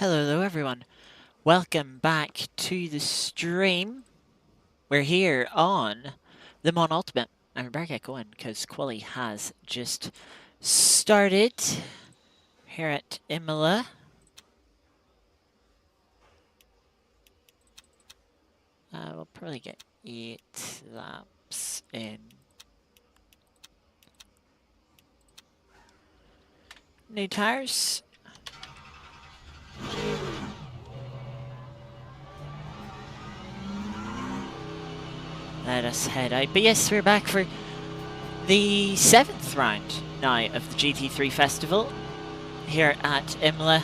Hello everyone, welcome back to the stream. We're here on the Mon Ultimate, and we better get going because Quali has just started here at Imola. We'll probably get 8 laps in. New tires. Let us head out. But yes, we're back for the 7th round now of the GT3 Festival here at Imola.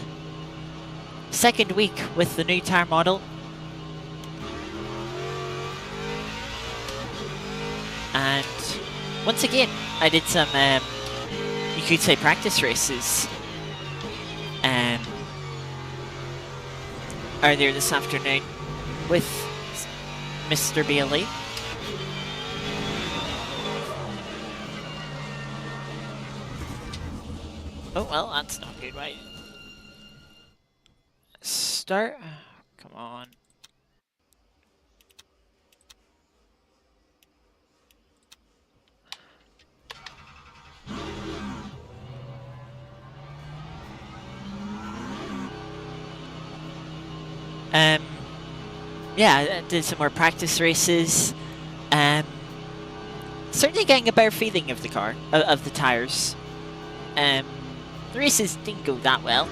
Second week with the new tyre model. And once again, I did some, you could say, practice races earlier this afternoon with Mr. Bailey. Oh, well, that's not good, right? Start. Come on. Yeah, I did some more practice races. Certainly getting a better feeling of the car, of the tires. The races didn't go that well,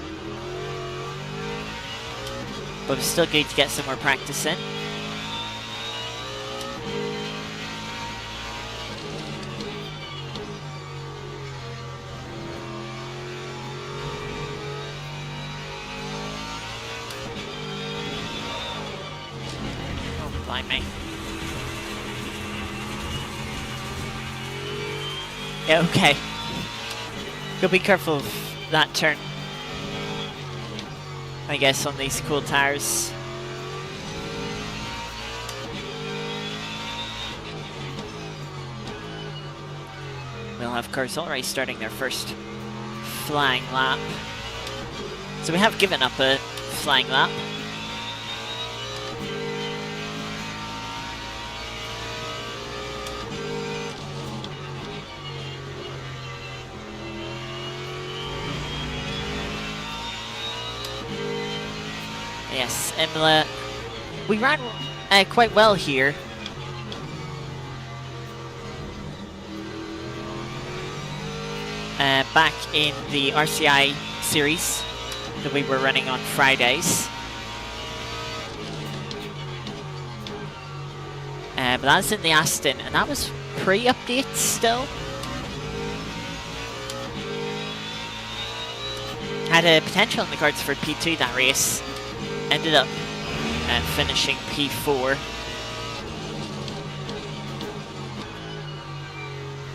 but it was still good to get some more practice in. Me. Yeah, okay. Go be careful of that turn, I guess, on these cool tires. We'll have cars already starting their first flying lap. So we have given up a flying lap. Yes, Imola, we ran quite well here. Back in the RCI series that we were running on Fridays. But that was in the Aston, and that was pre-update still. Had a potential in the cards for P2 that race. Ended up finishing P4,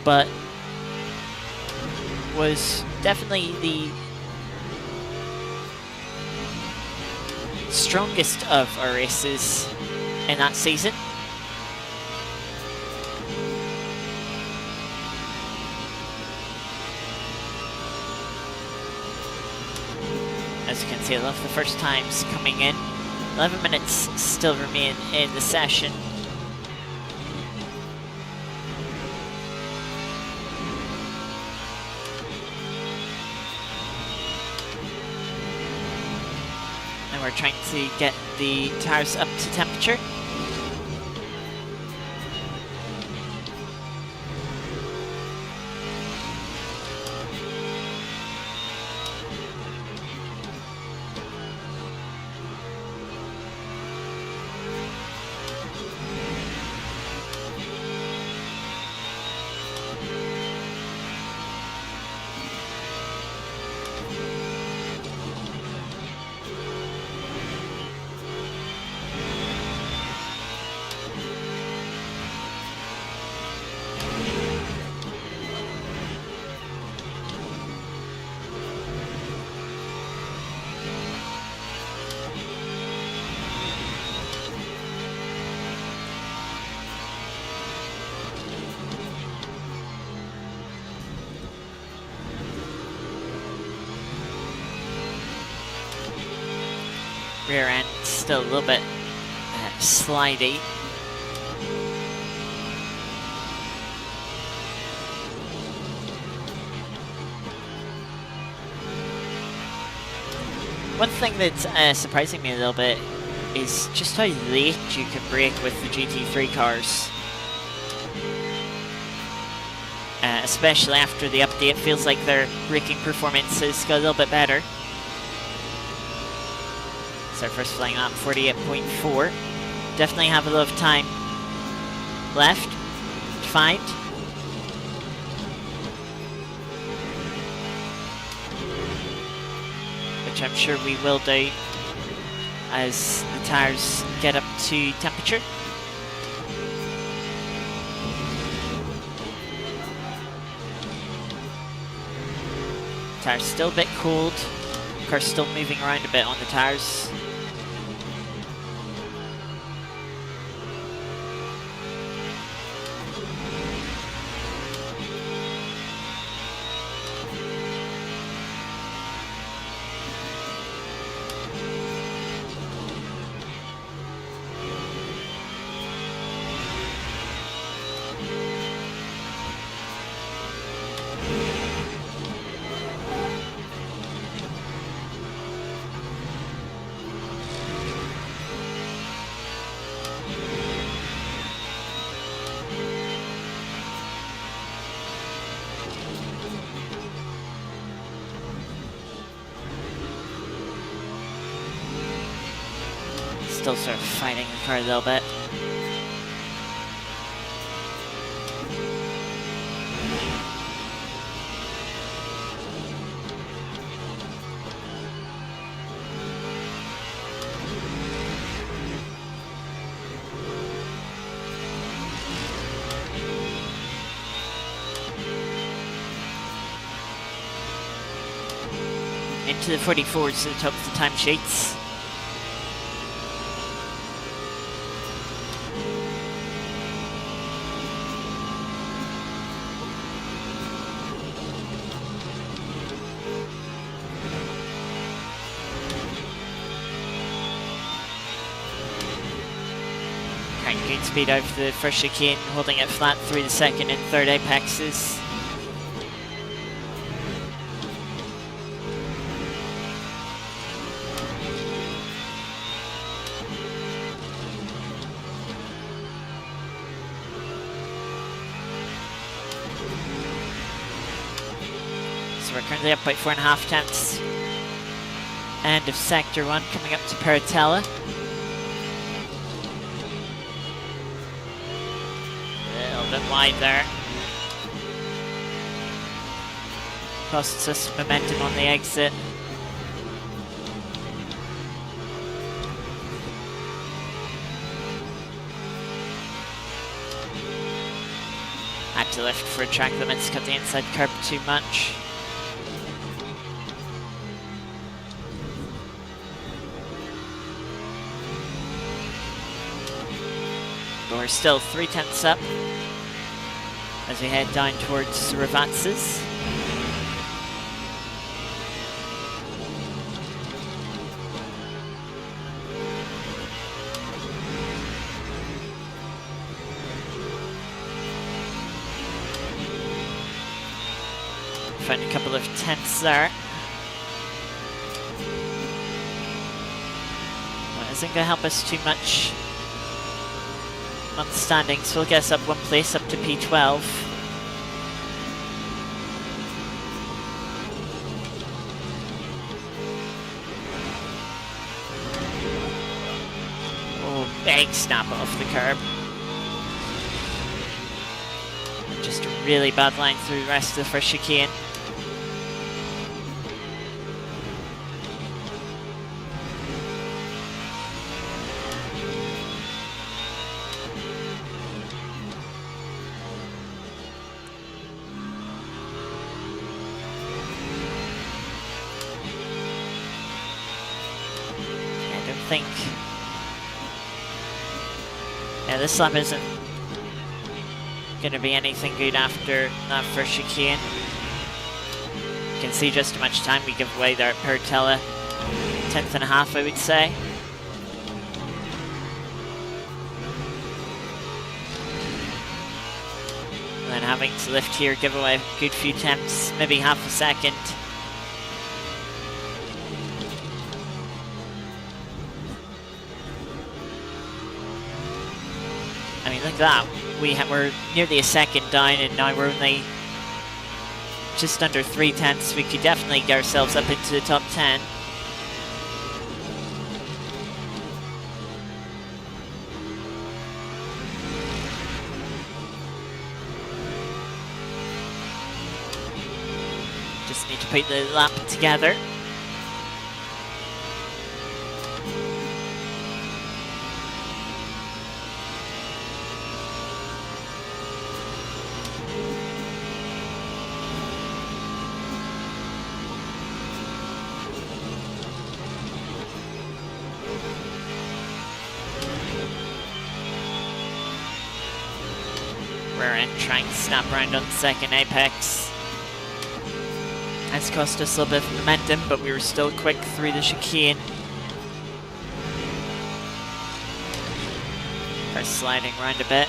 but was definitely the strongest of our races in that season. As you can see, I love the first times coming in. 11 minutes still remain in the session. And we're trying to get the tires up to temperature. Rear end still a little bit slidey. One thing that's surprising me a little bit is just how late you can brake with the GT3 cars. Especially after the update, feels like their braking performance has got a little bit better. It's our first flying lap, 48.4. Definitely have a lot of time left to find. Which I'm sure we will do as the tyres get up to temperature. Tyres still a bit cold. Car's still moving around a bit on the tyres. Still sort of fighting the car a little bit. Into the 44s at the top of the timesheets. Good speed over the first chicane, holding it flat through the second and third apexes. So we're currently up by 4.5 tenths. End of sector 1, coming up to Paratella. Bit wide there. Costs us momentum on the exit. Had to lift for track limits, cut the inside curb too much. But we're still 3 tenths up as we head down towards Ravatzes. Found a couple of tenths there. Well, isn't going to help us too much on the standings. We'll get us up one place, up to P12. Oh, big snap off the curb. Just a really bad line through the rest of the first chicane. Think. Yeah, this lap isn't going to be anything good after that first chicane. You can see just how much time we give away there at Paratella. 10th and a half, I would say. having to lift here, give away a good few tenths, maybe half a second. I mean, look at that. We're nearly a second down, and now we're only just under 3 tenths. We could definitely get ourselves up into the top 10. Just need to put the lap together. We're in trying to snap around on the second apex. It's cost us a little bit of momentum, but we were still quick through the chicane. We're sliding around a bit.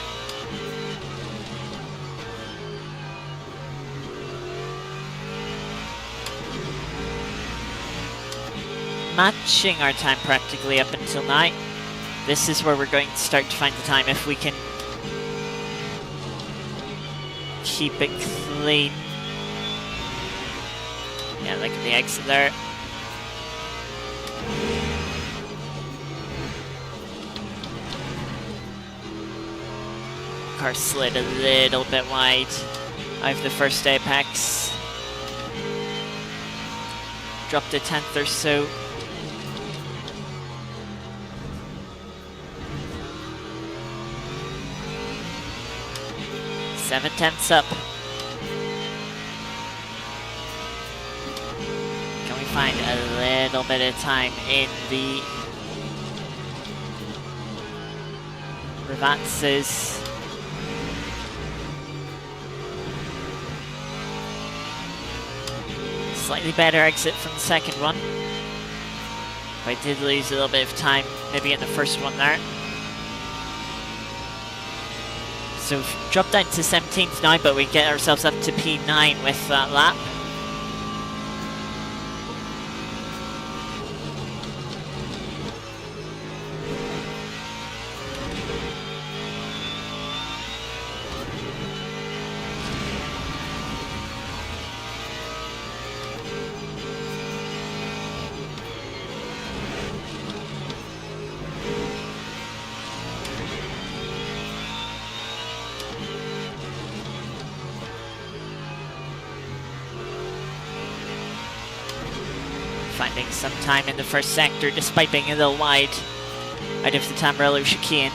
Matching our time practically up until now. This is where we're going to start to find the time if we can keep it clean. Yeah, look at the exit there. Car slid a little bit wide out of the first apex. Dropped a tenth or so. Seven tenths up. Can we find a little bit of time in the revances? Slightly better exit from the second one. But I did lose a little bit of time maybe in the first one there. So we've dropped down to 17th now, but we get ourselves up to P9 with that lap. Finding some time in the first sector despite being a little wide out of the Tamburello chicane.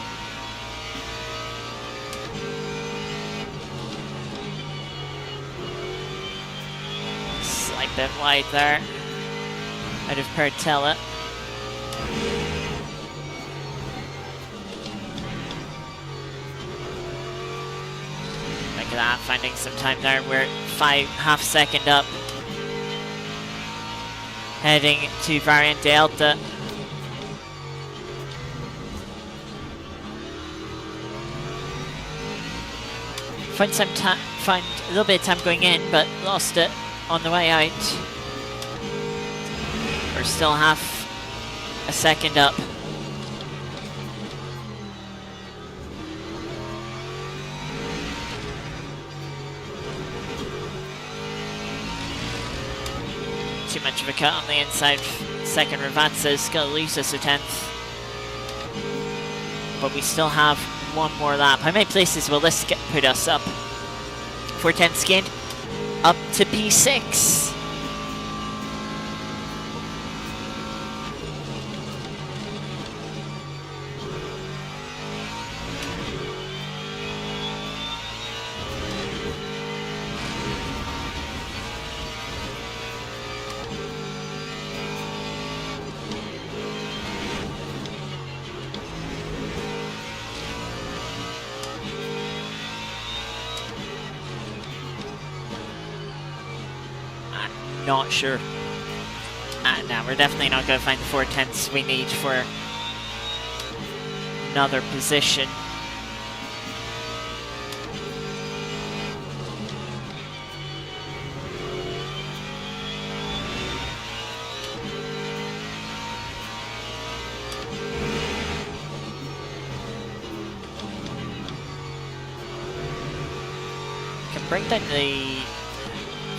Slight bit wide there out of Pertella. Look at that, finding some time there. We're half second up. Heading to Bahrain Delta. Find a little bit of time going in, but lost it on the way out. We're still half a second up. Too much of a cut on the inside. Second Ravazza is going to lose us a tenth. But we still have one more lap. How many places will this put us up? 4 tenths gained. Up to P6. Not sure. No, we're definitely not going to find the 4 tenths we need for another position. bring down the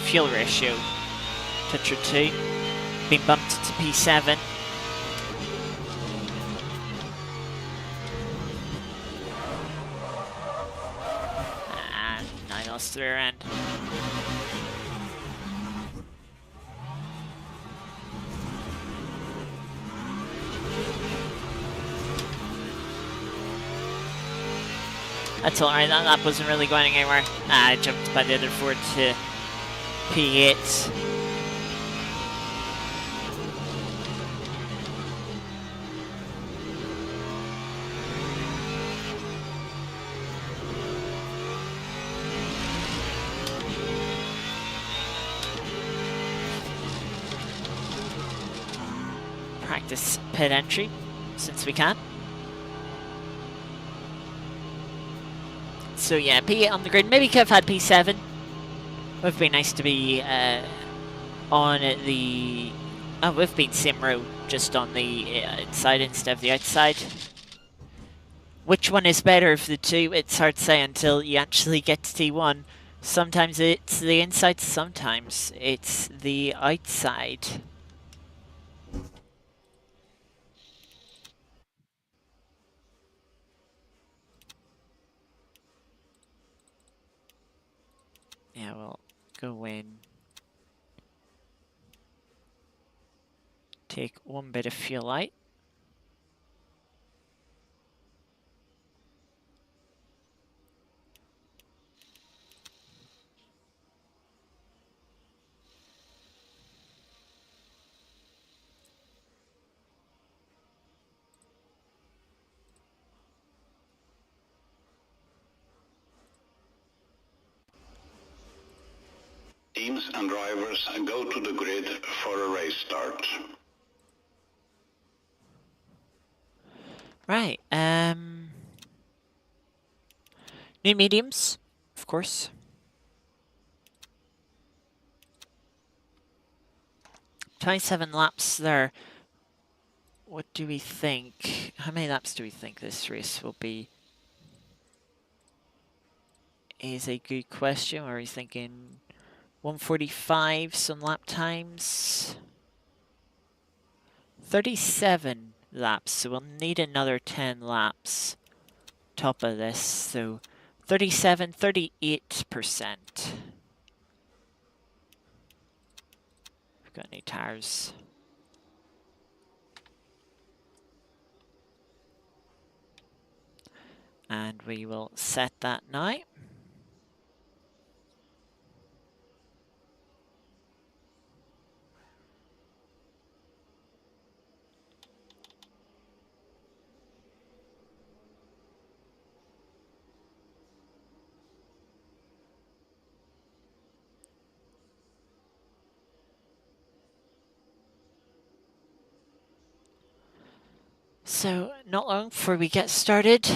fuel ratio. Touch or two. Been bumped to P7. And I lost the rear end. That's alright, that lap wasn't really going anywhere. I jumped by the other Ford to P8. Practice pit entry, since we can. So yeah, P8 on the grid. Maybe could have had P7. Would have been nice to be on the... Oh, we've been sim row, just on the inside instead of the outside. Which one is better of the two? It's hard to say until you actually get to T1. Sometimes it's the inside, sometimes it's the outside. Yeah, we'll go in. Take one bit of fuel out. Teams and drivers go to the grid for a race start. Right, new mediums, of course. 27 laps there. What do we think? How many laps do we think this race will be? Is a good question. Are we thinking 145 some lap times? 37 laps, so we'll need another 10 laps top of this. So 37, 38%. We've got new tires. And we will set that now. So, not long before we get started.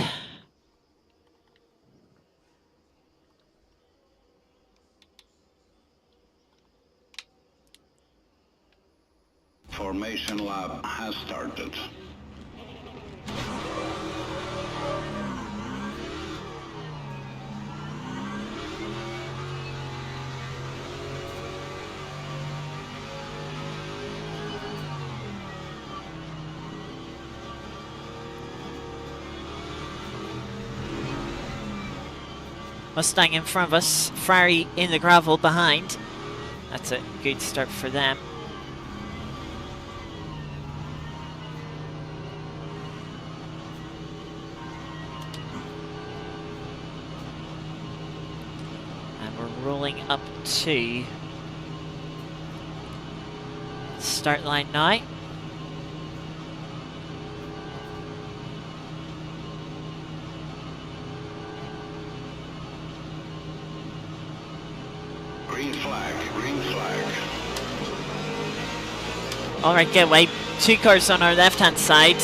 Formation lap has started. Mustang in front of us, Ferrari in the gravel behind. That's a good start for them. And we're rolling up to start line now. Green flag, green flag. All right, get away. Two cars on our left-hand side.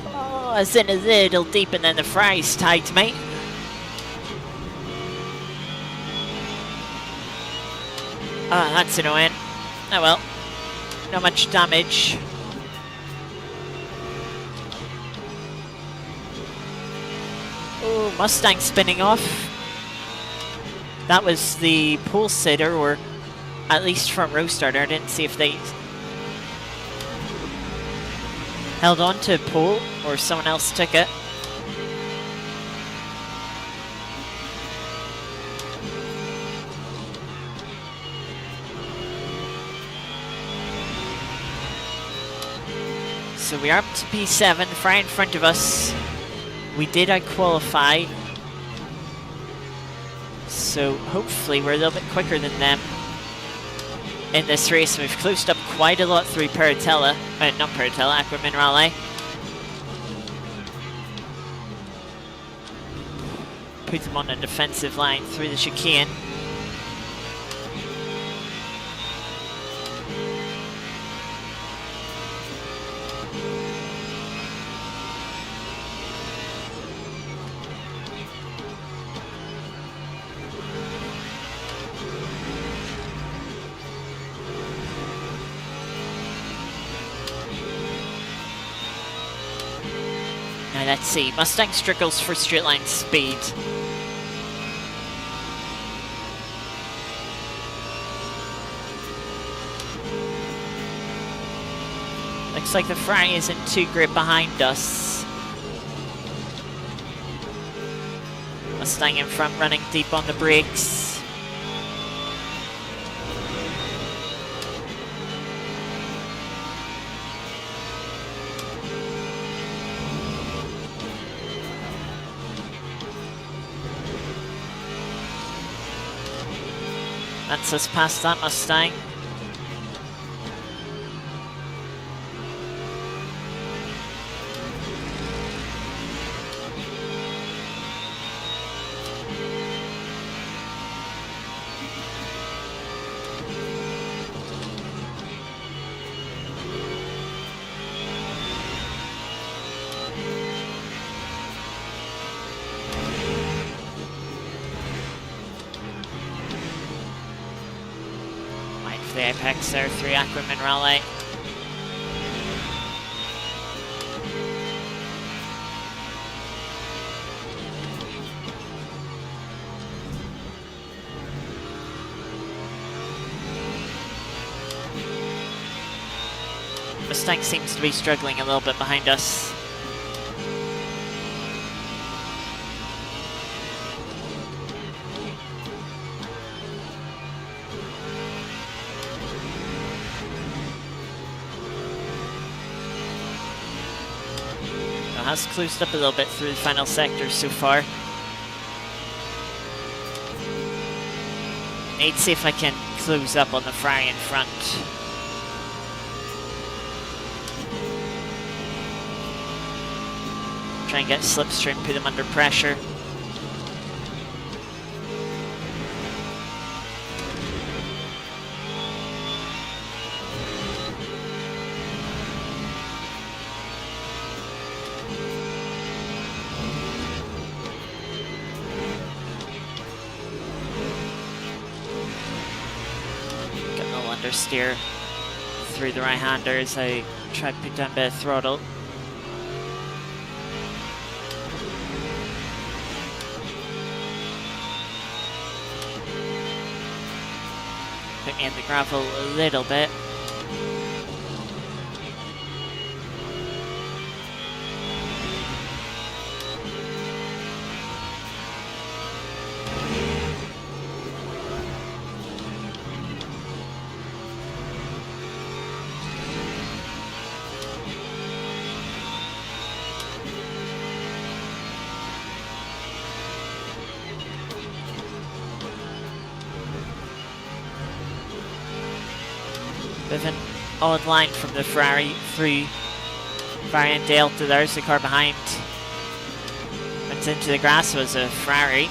Oh, as in a little deep and then the Ferrari's tight, mate. Ah, that's annoying. Oh well. Not much damage. Oh, Mustang spinning off. That was the pole sitter, or at least front row starter. I didn't see if they held on to pole or someone else took it. So we are up to P7, far in front of us. We did out-qualify, so hopefully we're a little bit quicker than them in this race. We've closed up quite a lot through Paratella, not Paratella, Aqua Minerale. Put them on a defensive line through the chicane. Now let's see, Mustang struggles for straight line speed. Looks like the Ferrari isn't too great behind us. Mustang in front, running deep on the brakes. That's us past that Mustang. The apex there, 3 Aqua Minerale. Mustang seems to be struggling a little bit behind us. Has closed up a little bit through the final sector so far. Need to see if I can close up on the Ferrari in front. Try and get slipstream, put them under pressure. Steer through the right-hander as I try to put down a bit of throttle. Put me in the gravel a little bit. With an odd line from the Ferrari through Ferrari and Delta. There's the car behind. Went into the grass, was a Ferrari.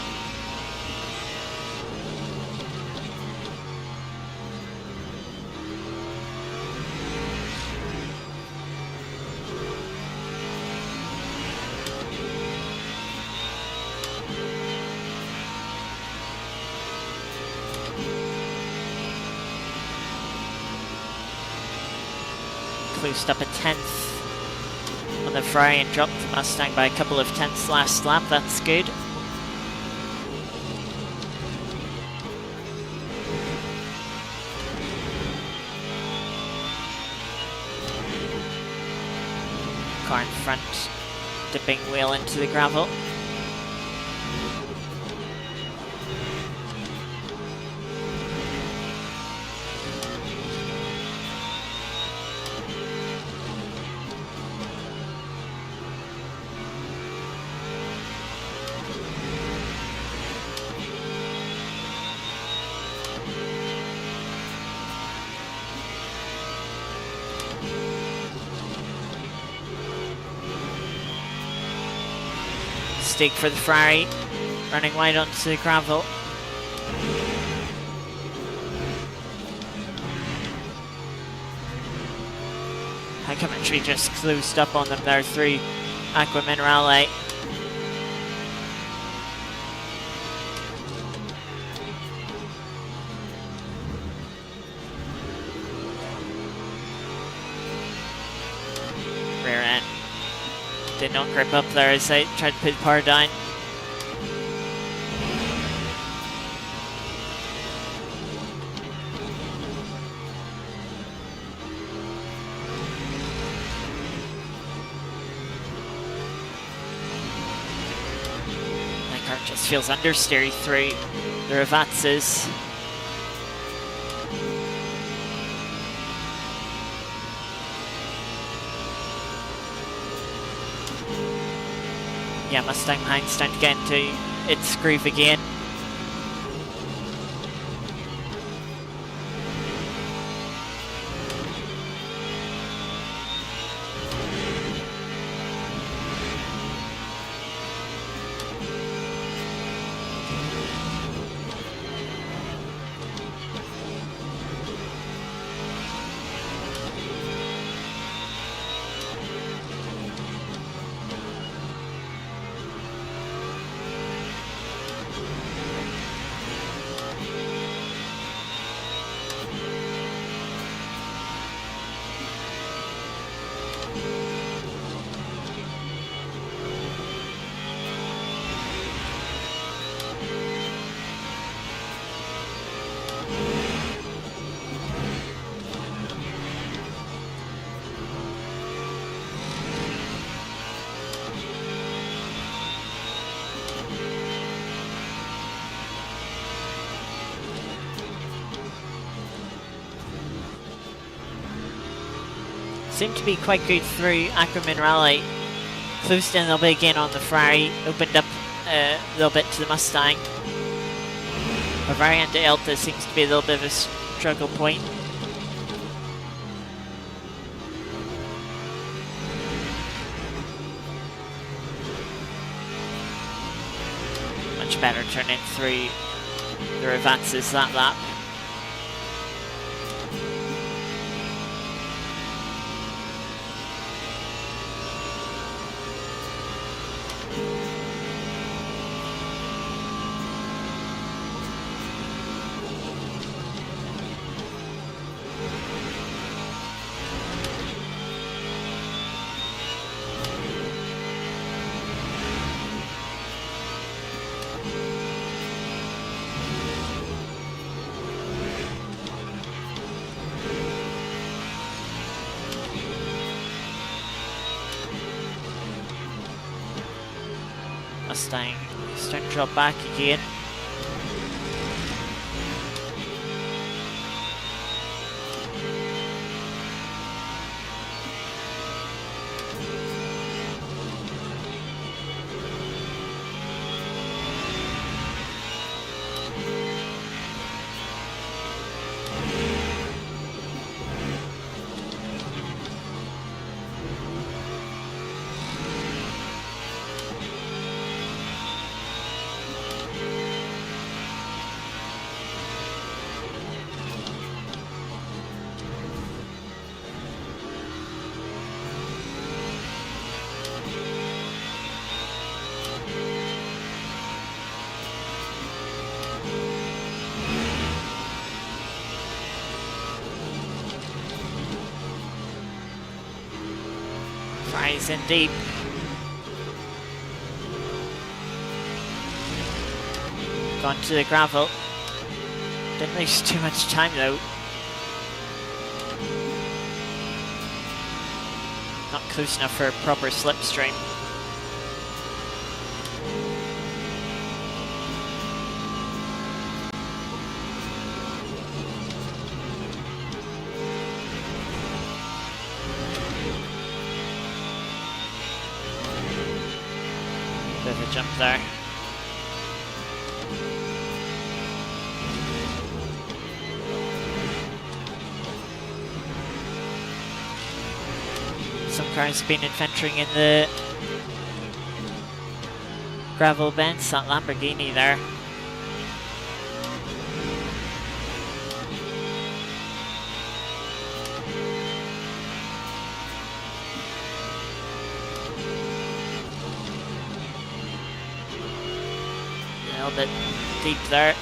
closed up a 10th on the Ferrari and dropped the Mustang by a couple of tenths last lap. That's good. Car in front, dipping wheel into the gravel. Mistake for the Ferrari, running wide onto the gravel. High commentary just closed up on them there through Aqua Minerale. Rear end did not grip up there as they tried to put the power down. That car just feels understeery through the Ravazzas. Yeah, Mustang behind's starting to get into its groove again. Seemed to be quite good through Aqua Minerale. Closed in a little bit again on the Ferrari, opened up a little bit to the Mustang. Bavarian to Elta seems to be a little bit of a struggle point. Much better turning through the Ravazzas that lap. Mustang starting to drop back again. he's in deep. Gone to the gravel. Didn't lose too much time though. Not close enough for a proper slipstream. Bit of a jump there. Some cars been adventuring in the gravel bends. That Lamborghini there. A little bit deep there.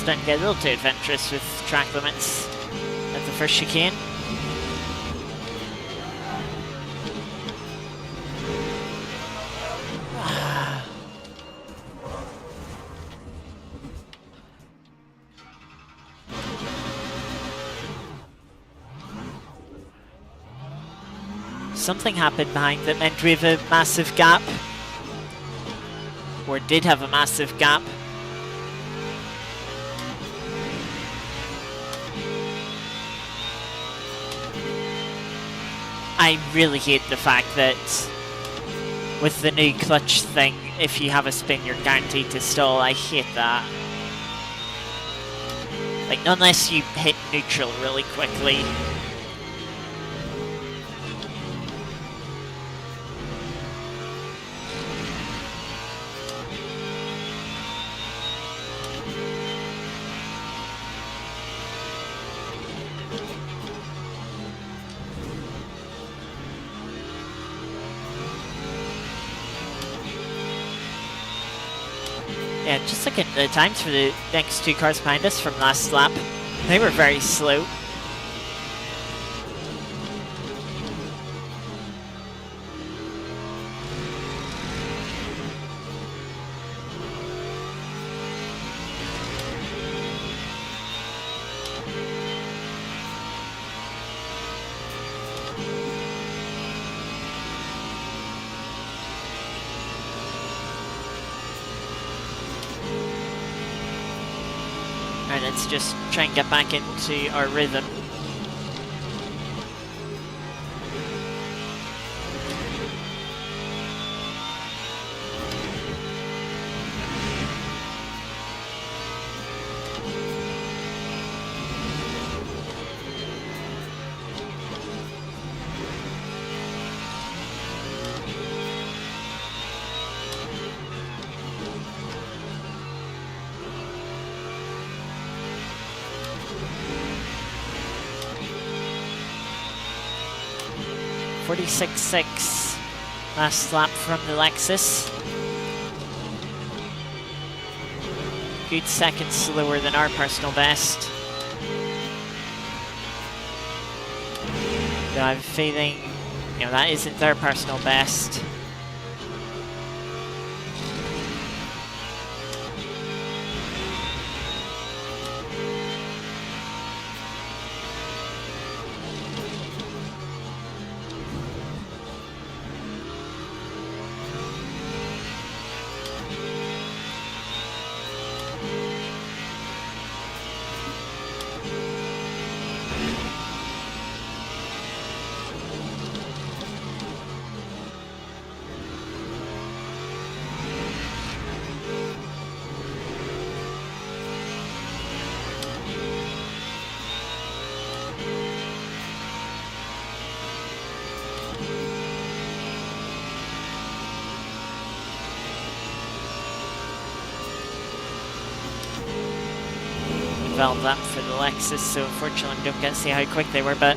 Starting to get a little too adventurous with track limits at the first chicane. Something happened behind that meant we have a massive gap, or did have a massive gap. I really hate the fact that with the new clutch thing, if you have a spin, you're guaranteed to stall. I hate that. Like, unless you hit neutral really quickly. Yeah, just look at the times for the next two cars behind us from last lap. They were very slow. Alright, let's just try and get back into our rhythm. .46.6 last lap from the Lexus. Good seconds slower than our personal best. But I have a feeling, that isn't their personal best. valve that for the Lexus, so unfortunately we don't get to see how quick they were, but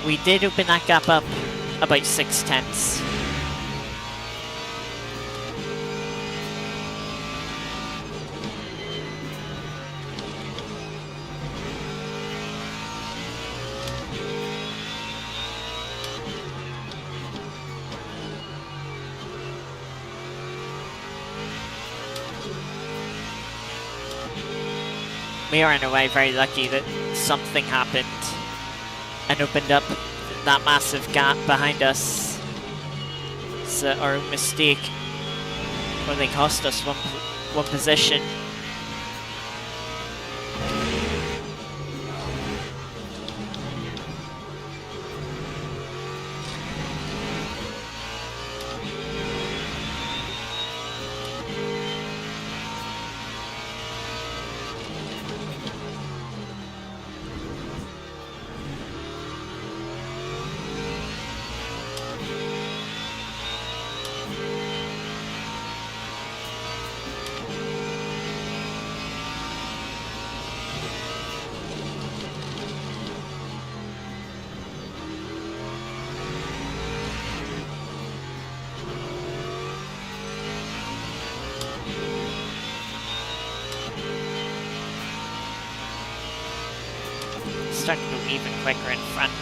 we did open that gap up about 6 tenths. We are in a way very lucky that something happened and opened up that massive gap behind us. It's our own mistake. Or they cost us one position. Starting to move even quicker in front.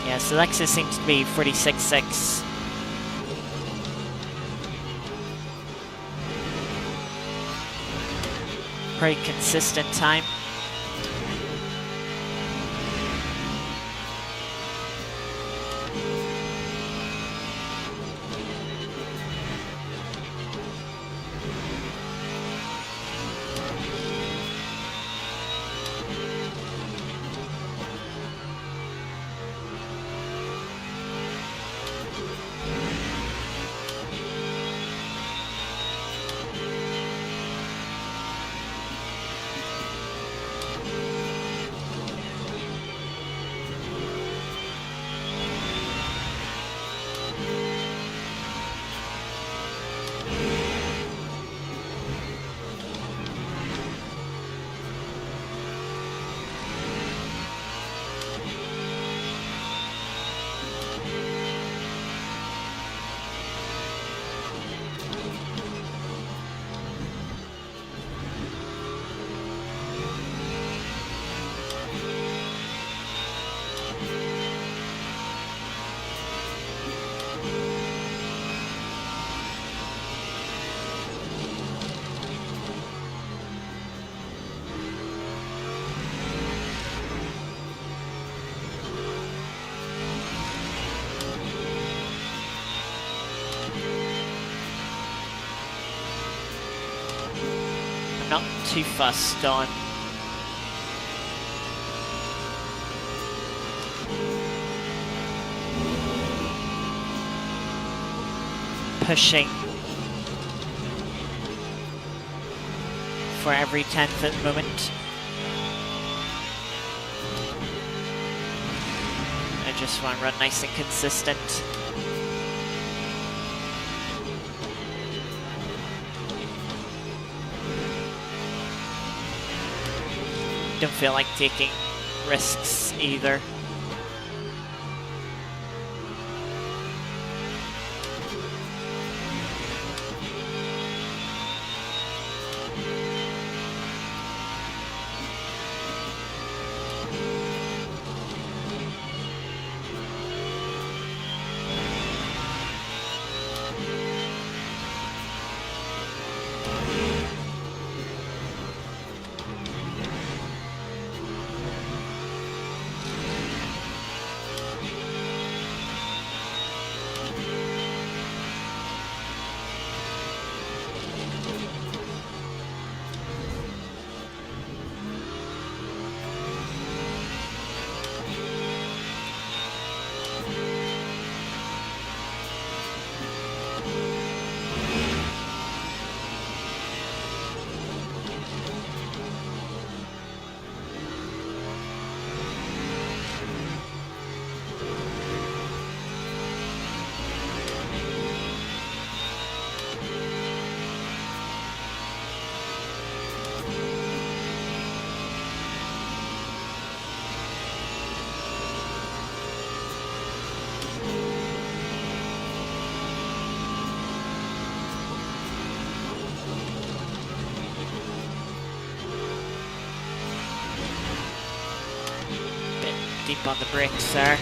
Yeah, so Lexus seems to be 46.6. Pretty consistent time. Not too fussed on pushing for every 10th at the moment. I just want to run nice and consistent. Don't feel like taking risks either. deep on the brakes there.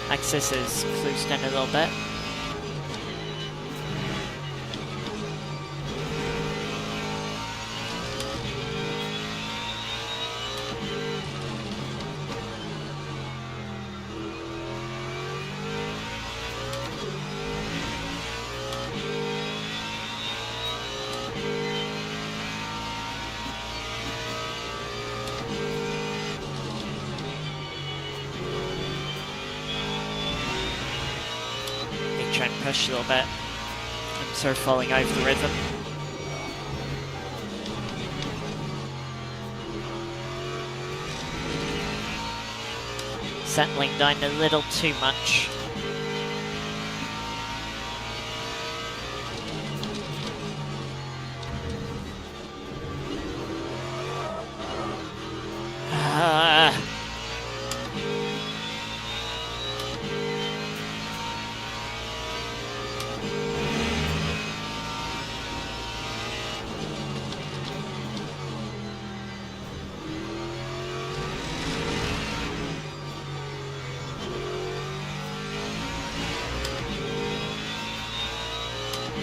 Axis is closed in a little bit. Try and push a little bit. I'm sort of falling out of the rhythm. Settling down a little too much.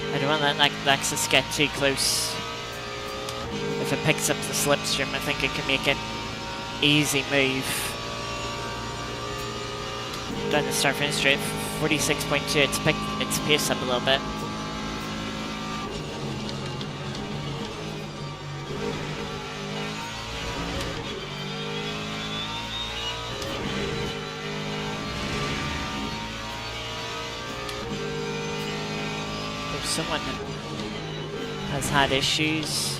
I don't want to let Lexus get too close. If it picks up the slipstream, I think it can make an easy move down the start finish straight. 46.2, it's picked its pace up a little bit. If someone has had issues,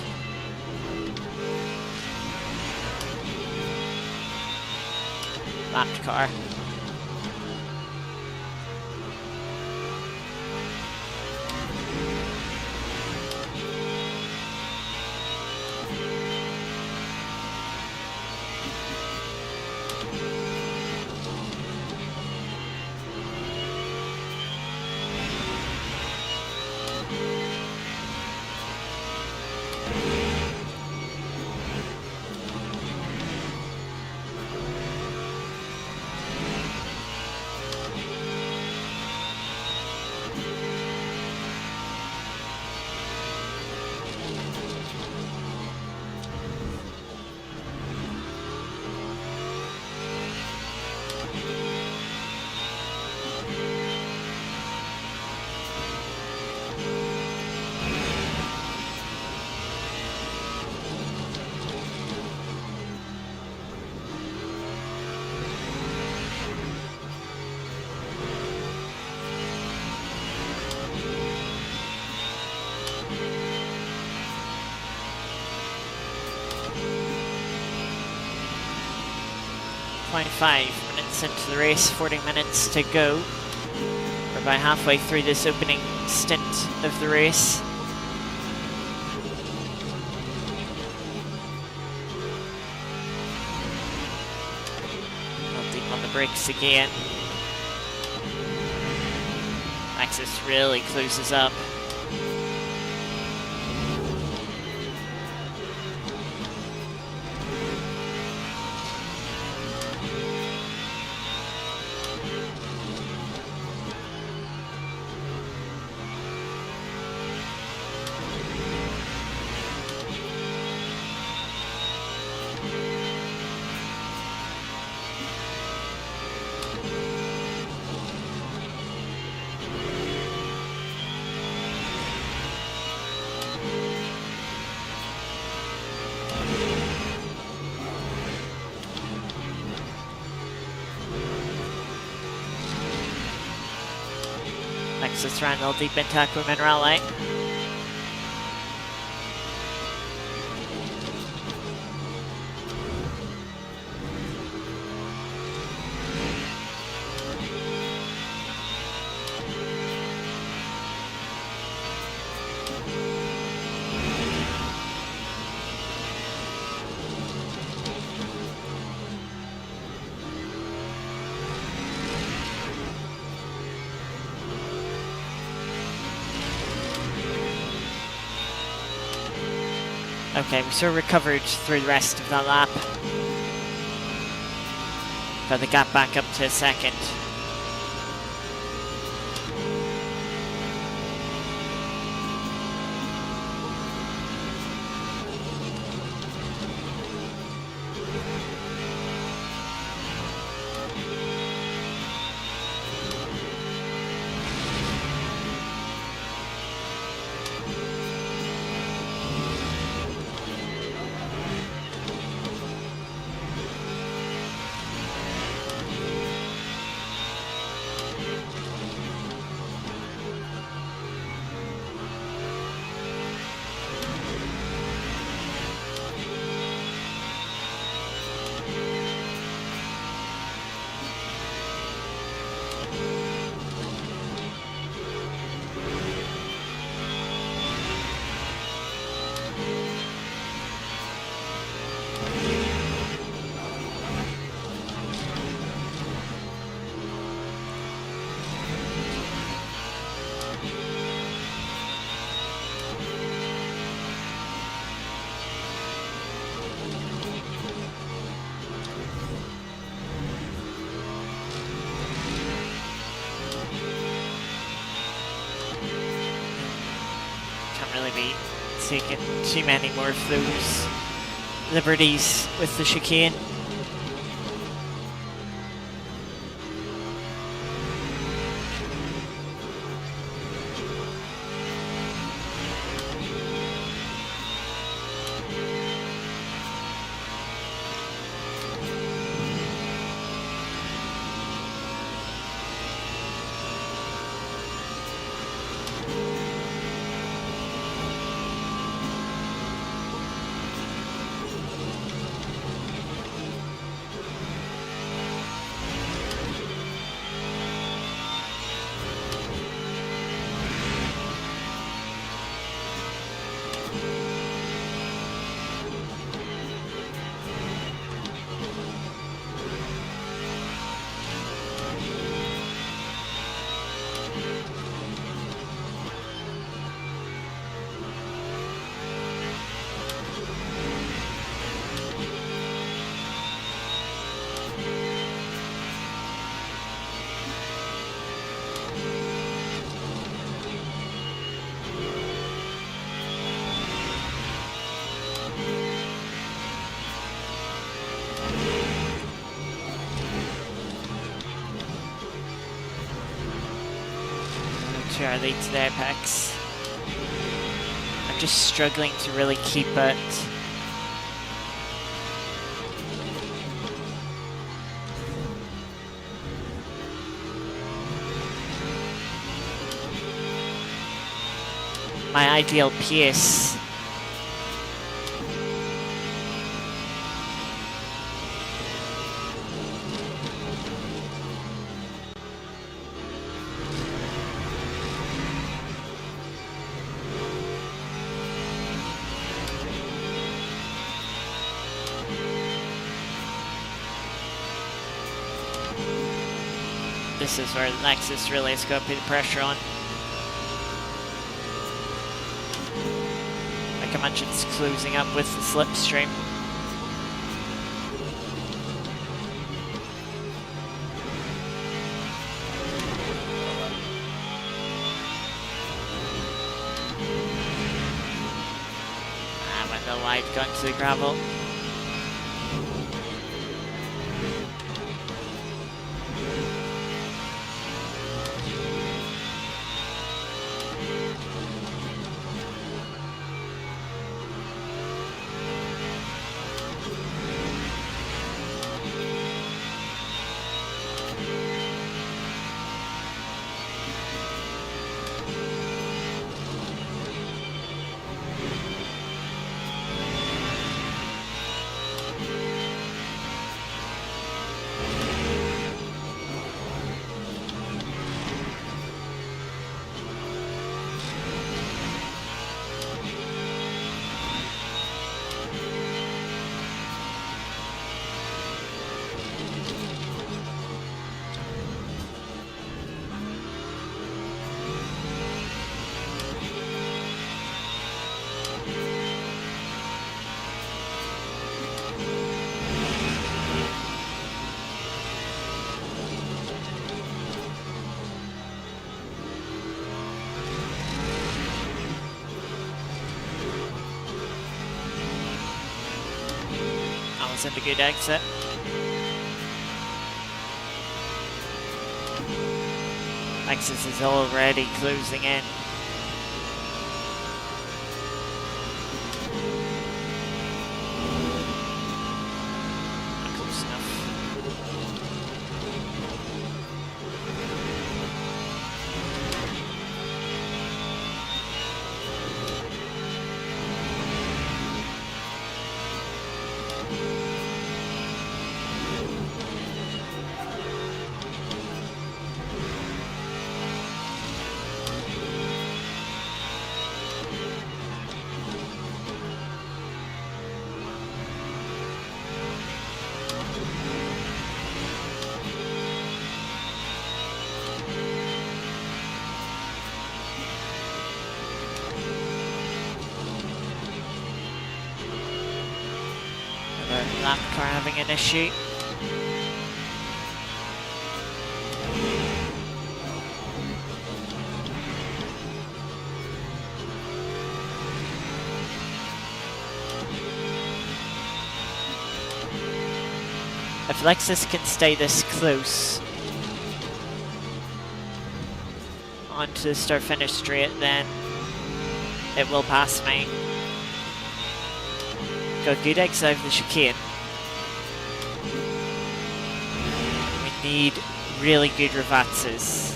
lapped car. .5 minutes into the race, 40 minutes to go. We're about halfway through this opening stint of the race. Not deep on the brakes again. Axis really closes up. Lexus ran a little deep into Aqua Minerale. Okay, we sort of recovered through the rest of that lap. Got the gap back up to a second. Really be taking too many more of those liberties with the chicane. Too early to the apex. I'm just struggling to really keep it. My ideal pace. This is where the Nexus really is going to put the pressure on. I can imagine it's closing up with the slipstream. Ah, when the wide got to the gravel. Wasn't a good exit. Lexus is already closing in. Not close enough. Lap car having an issue. If Lexus can stay this close onto the start-finish straight, then it will pass me. Got good exit out of the chicane. We need really good revatses.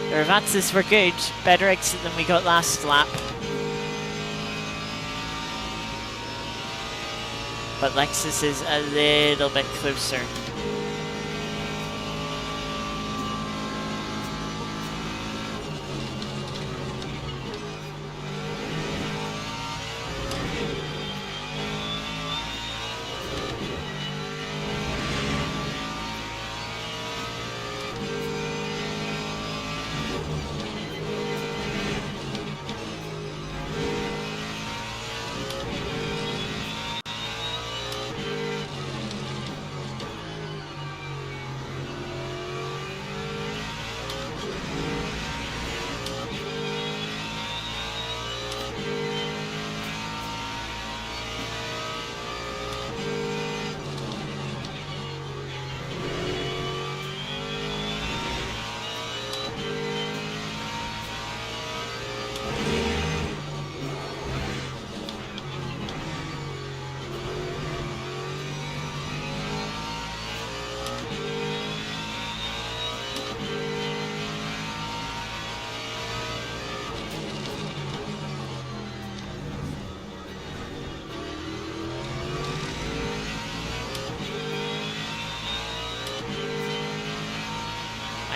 The revatses were good, better exit than we got last lap. But Lexus is a little bit closer.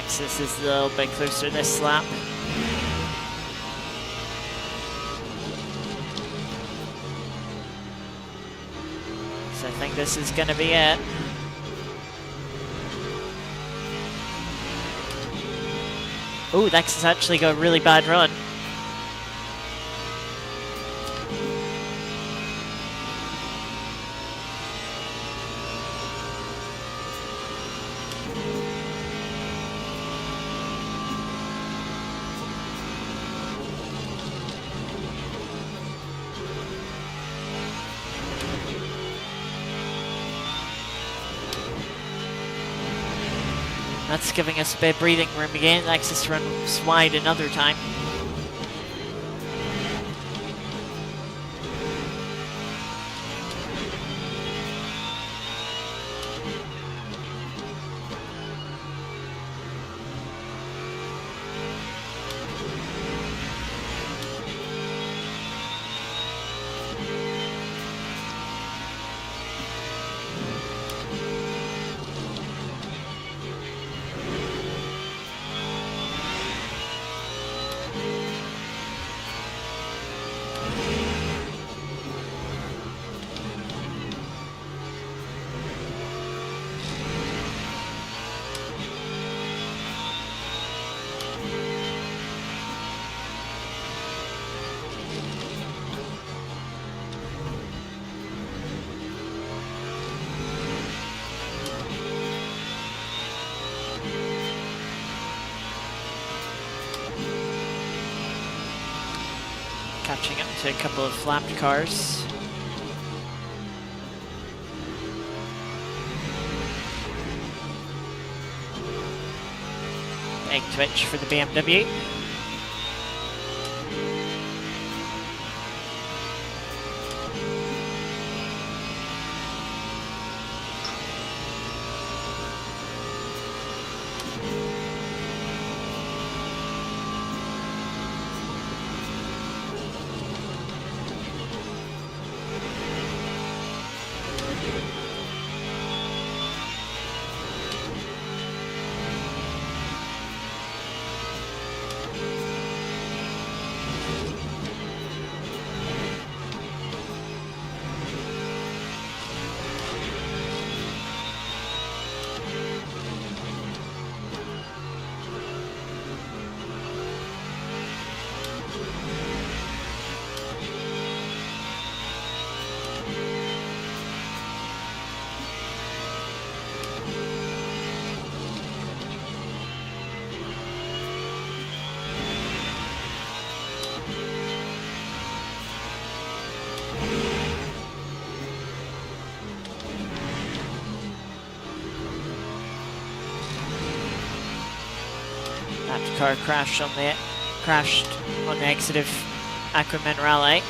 Lexus is a little bit closer this lap. So I think this is going to be it. Oh, Lexus actually got a really bad run. That's giving us a bit of breathing room again. Lexus runs wide another time. catching up to a couple of lapped cars. Big twitch for the BMW. That car crashed on the exit of Aquaminerale.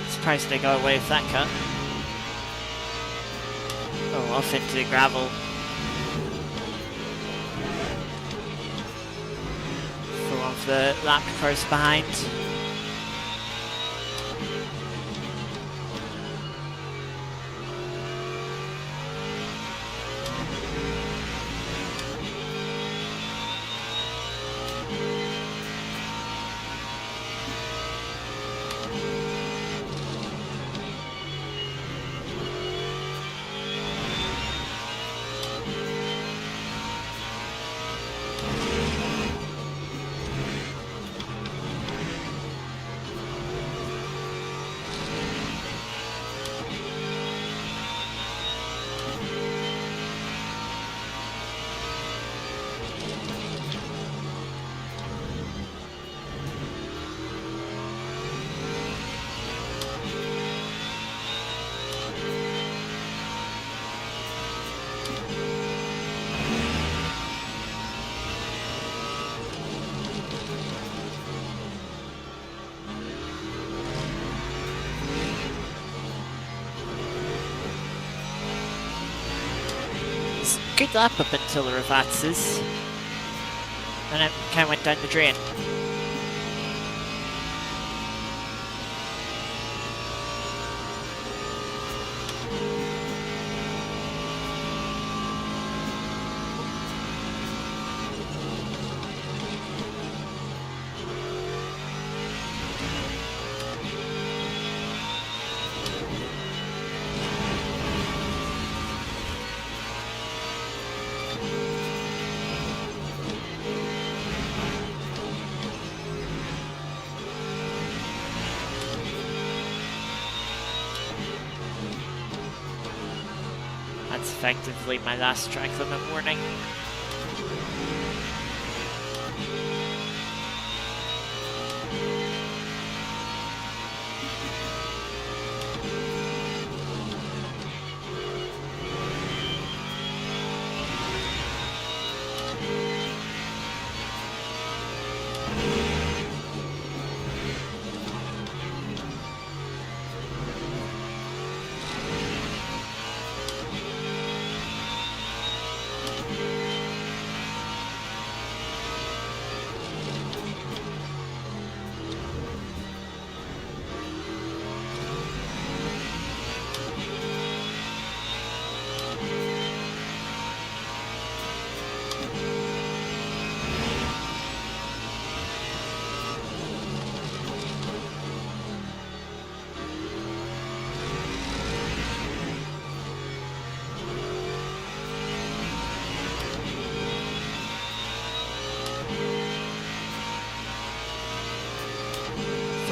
Surprised they got away with that cut. Oh, off into the gravel. For one of the lap cars behind. Good lap up until the Ravazes, and it kind of went down the drain. That's effectively my last track limit warning.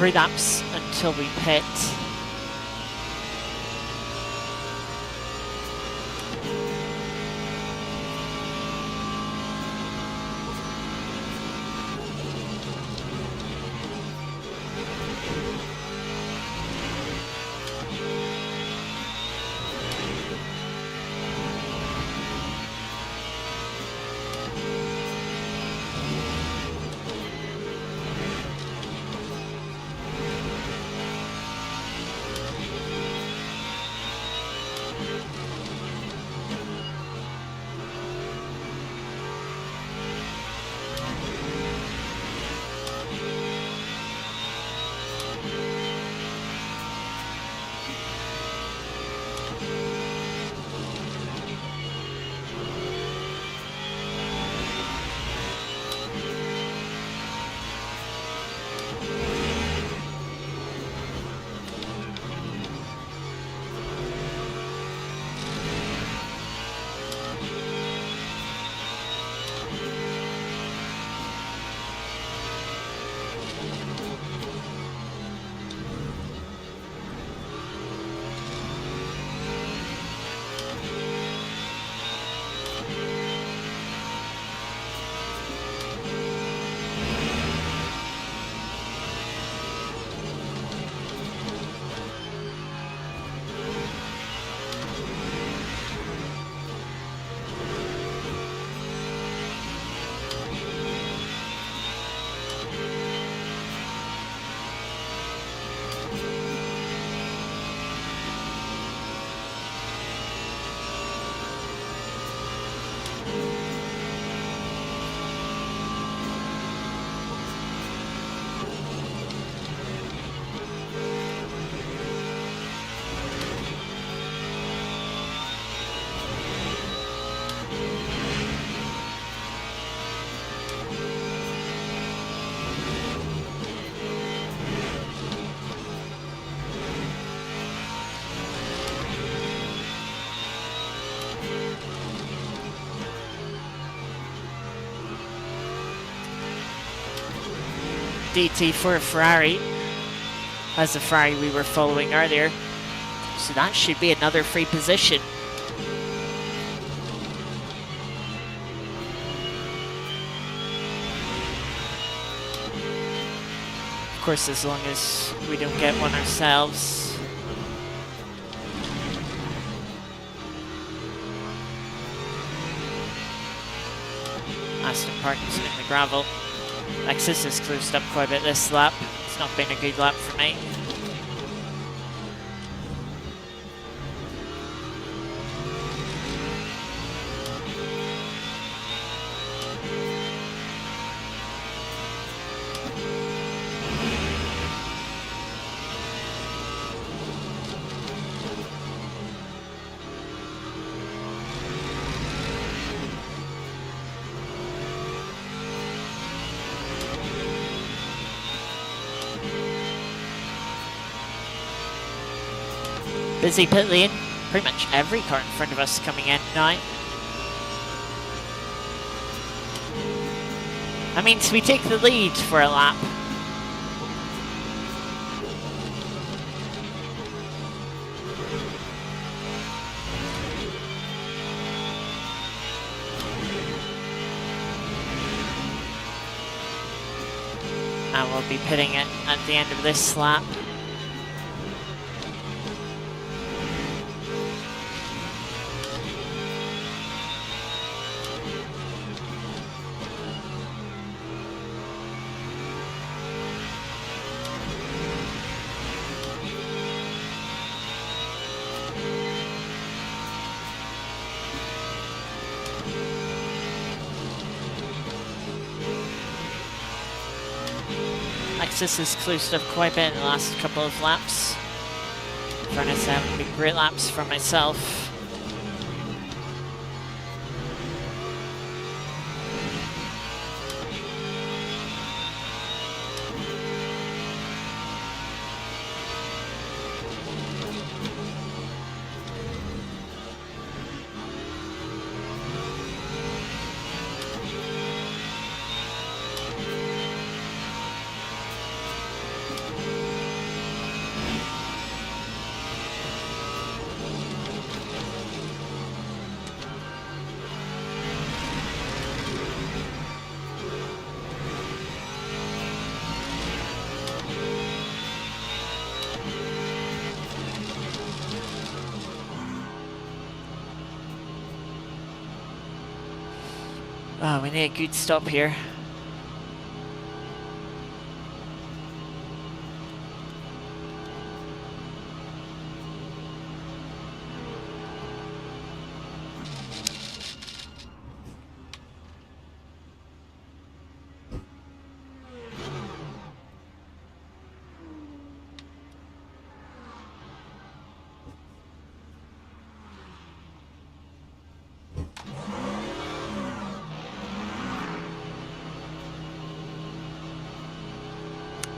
3 laps until we pit. DT for Ferrari, as the Ferrari we were following earlier. So that should be another free position. Of course, as long as we don't get one ourselves. Aston Martin's in the gravel. Lexus has closed up quite a bit this lap. It's not been a good lap for me. Busy pit lane. Pretty much every car in front of us coming in now. That means we take the lead for a lap. And we'll be pitting it at the end of this lap. Lexus has closed up quite a bit in the last couple of laps. Fairness, haven't been great laps for myself. Oh, we need a good stop here.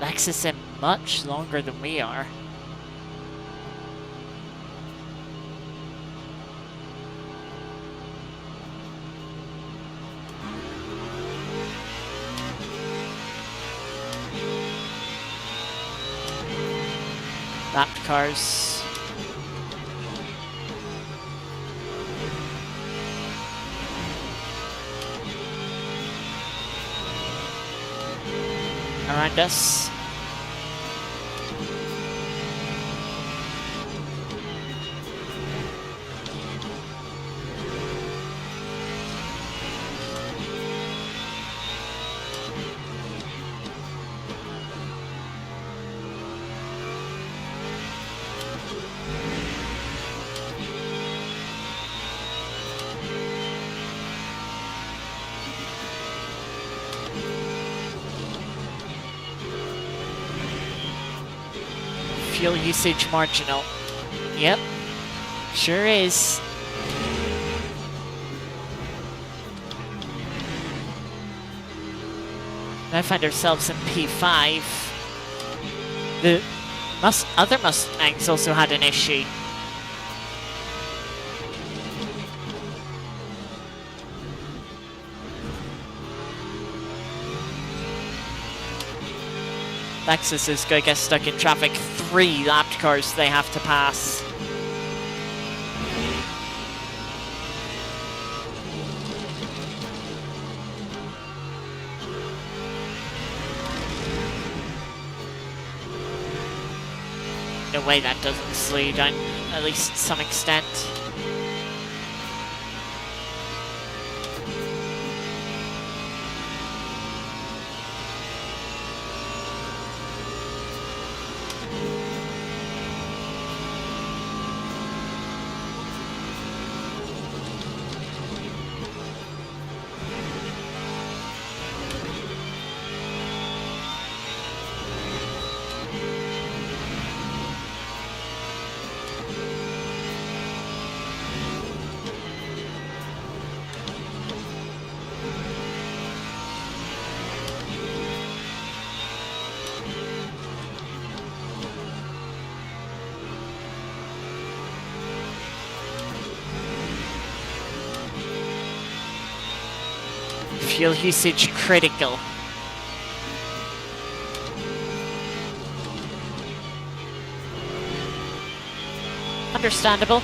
Lexus in much longer than we are. Lapped cars. Around us. Fuel usage marginal. Yep, sure is. Now find ourselves in P5. The other Mustangs also had an issue. Lexus is going to get stuck in traffic. 3 lapped cars they have to pass. No way that doesn't slow you down, at least to some extent. Fuel usage critical. Understandable.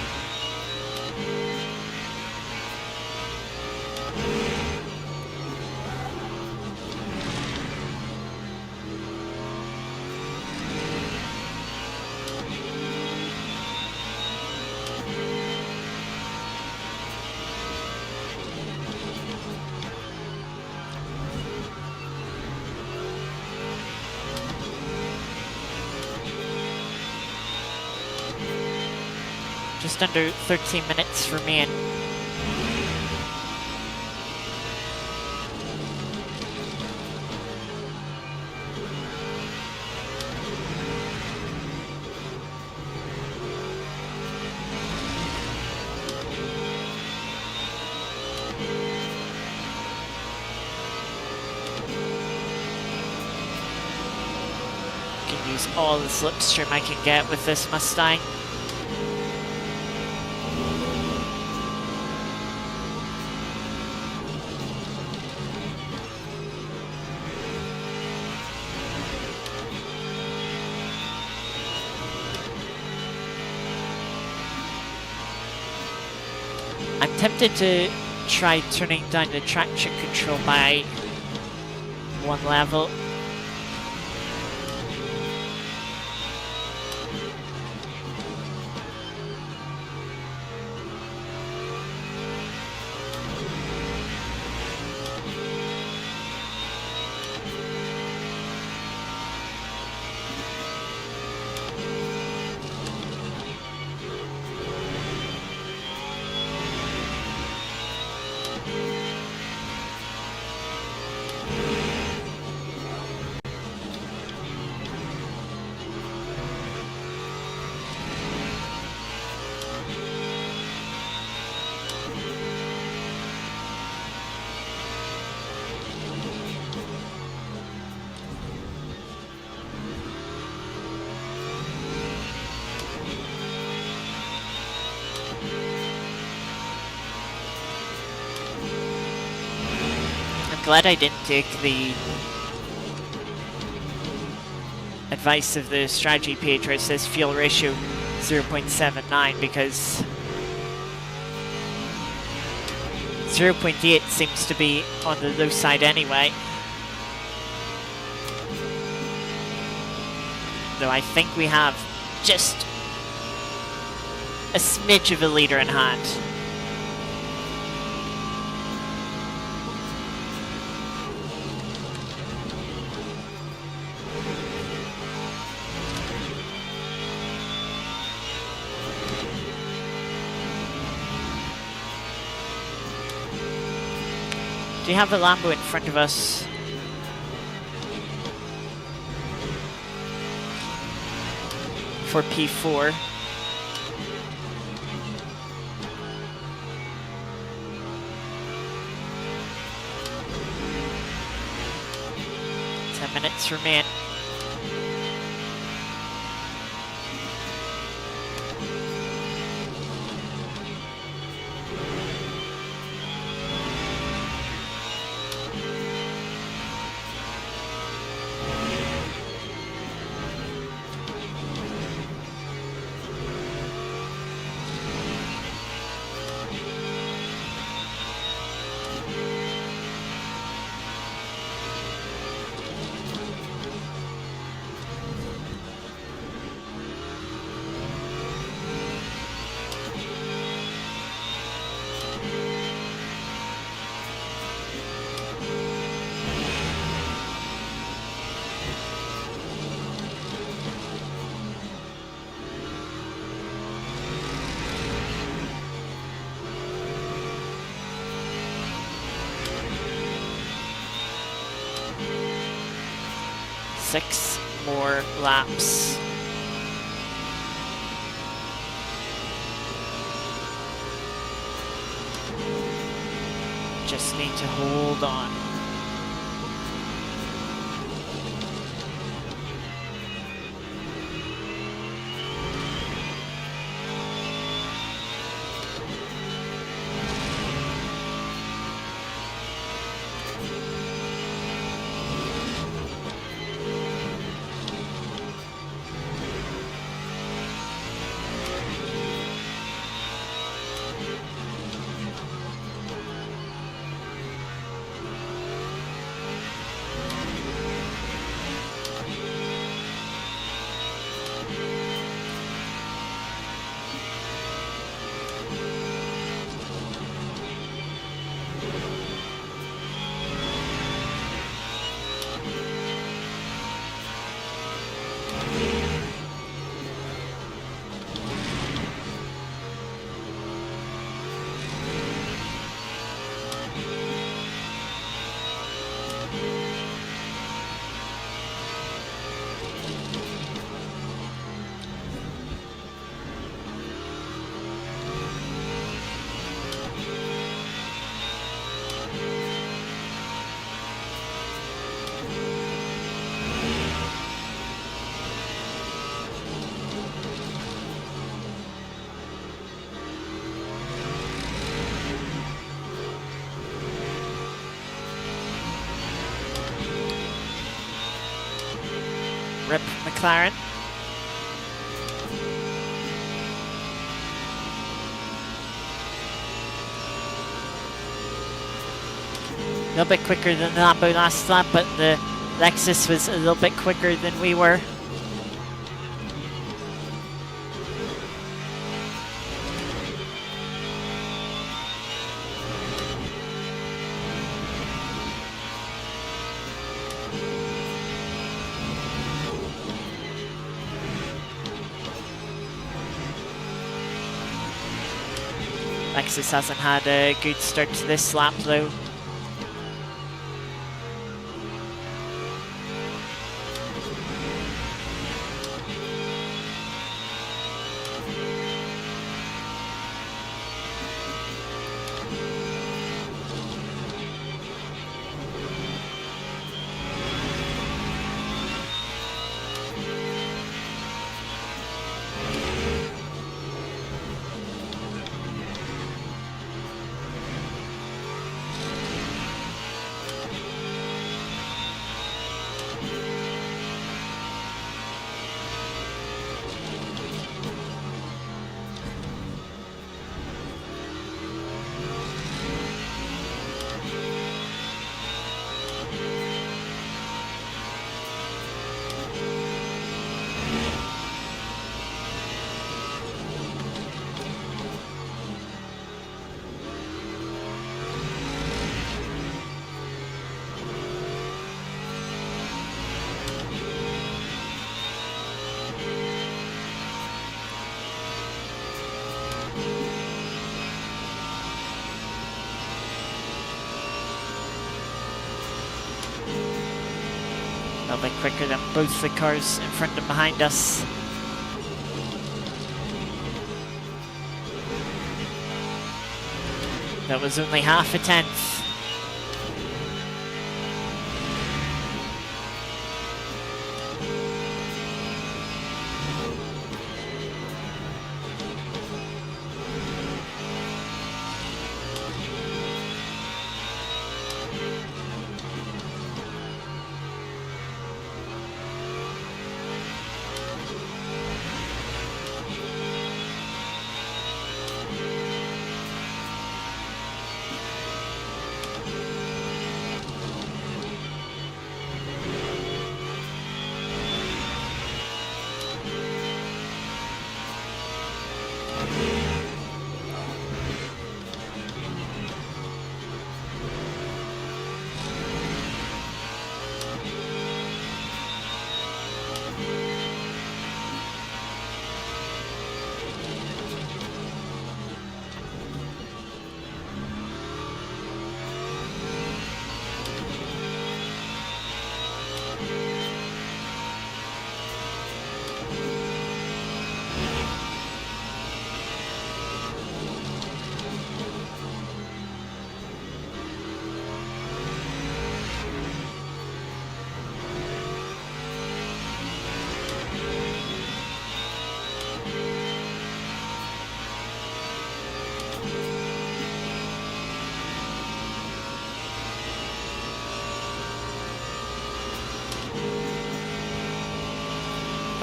Just under 13 minutes for me and can use all the slipstream I can get with this Mustang. I'm tempted to try turning down the traction control by 1 level. glad I didn't take the advice of the strategy page where it says fuel ratio 0.79, because 0.8 seems to be on the low side anyway. Though I think we have just a smidge of a leader in hand. Do you have a Lambo in front of us? For P4. Minutes remain. Six more laps. Just need to hold on. Rip McLaren. A little bit quicker than the Lambo last lap, but the Lexus was a little bit quicker than we were. Lexus hasn't had a good start to this lap though. A little bit quicker than both the cars in front and behind us. That was only half a tenth.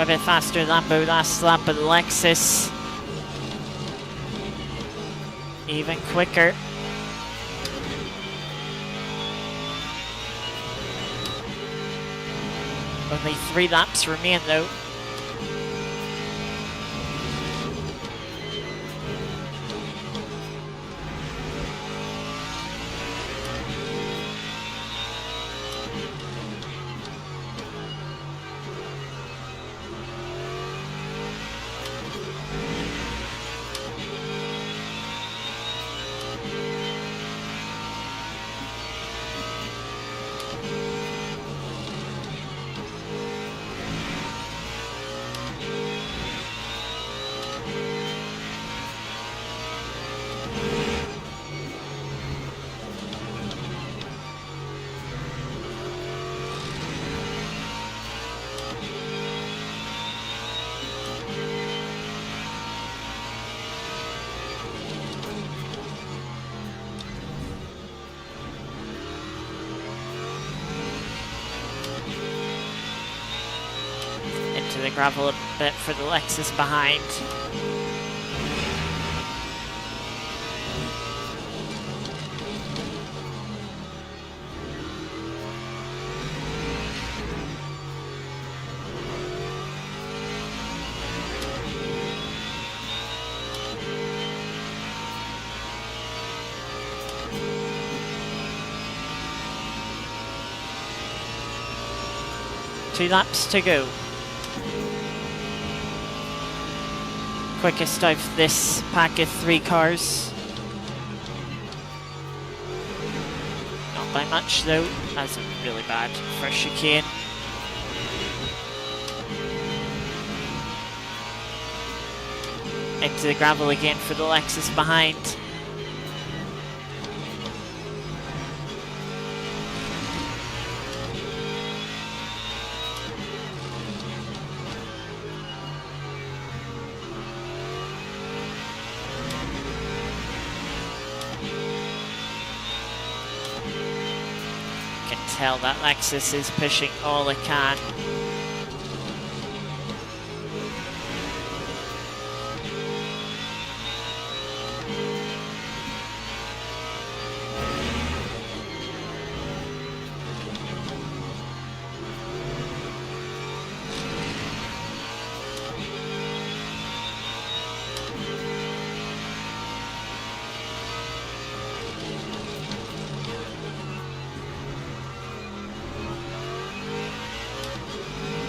A bit faster Lambo last lap, but Lexus even quicker. Only 3 laps remain though. Into the gravel a bit for the Lexus behind. Two laps to go. Quickest of this pack of 3 cars. Not by much though. That's a really bad first chicane. Into the gravel again for the Lexus behind. Tell that Lexus is pushing all it can.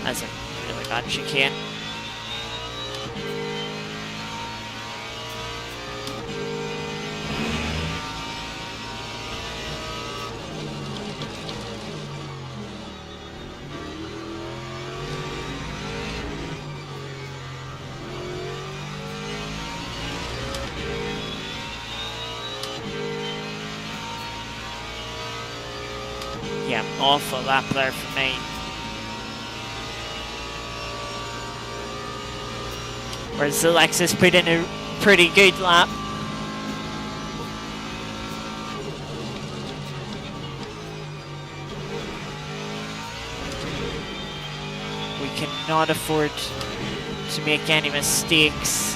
That's a really bad chicane. Yeah, awful lap there for me. Whereas Alexis put in a pretty good lap. We cannot afford to make any mistakes.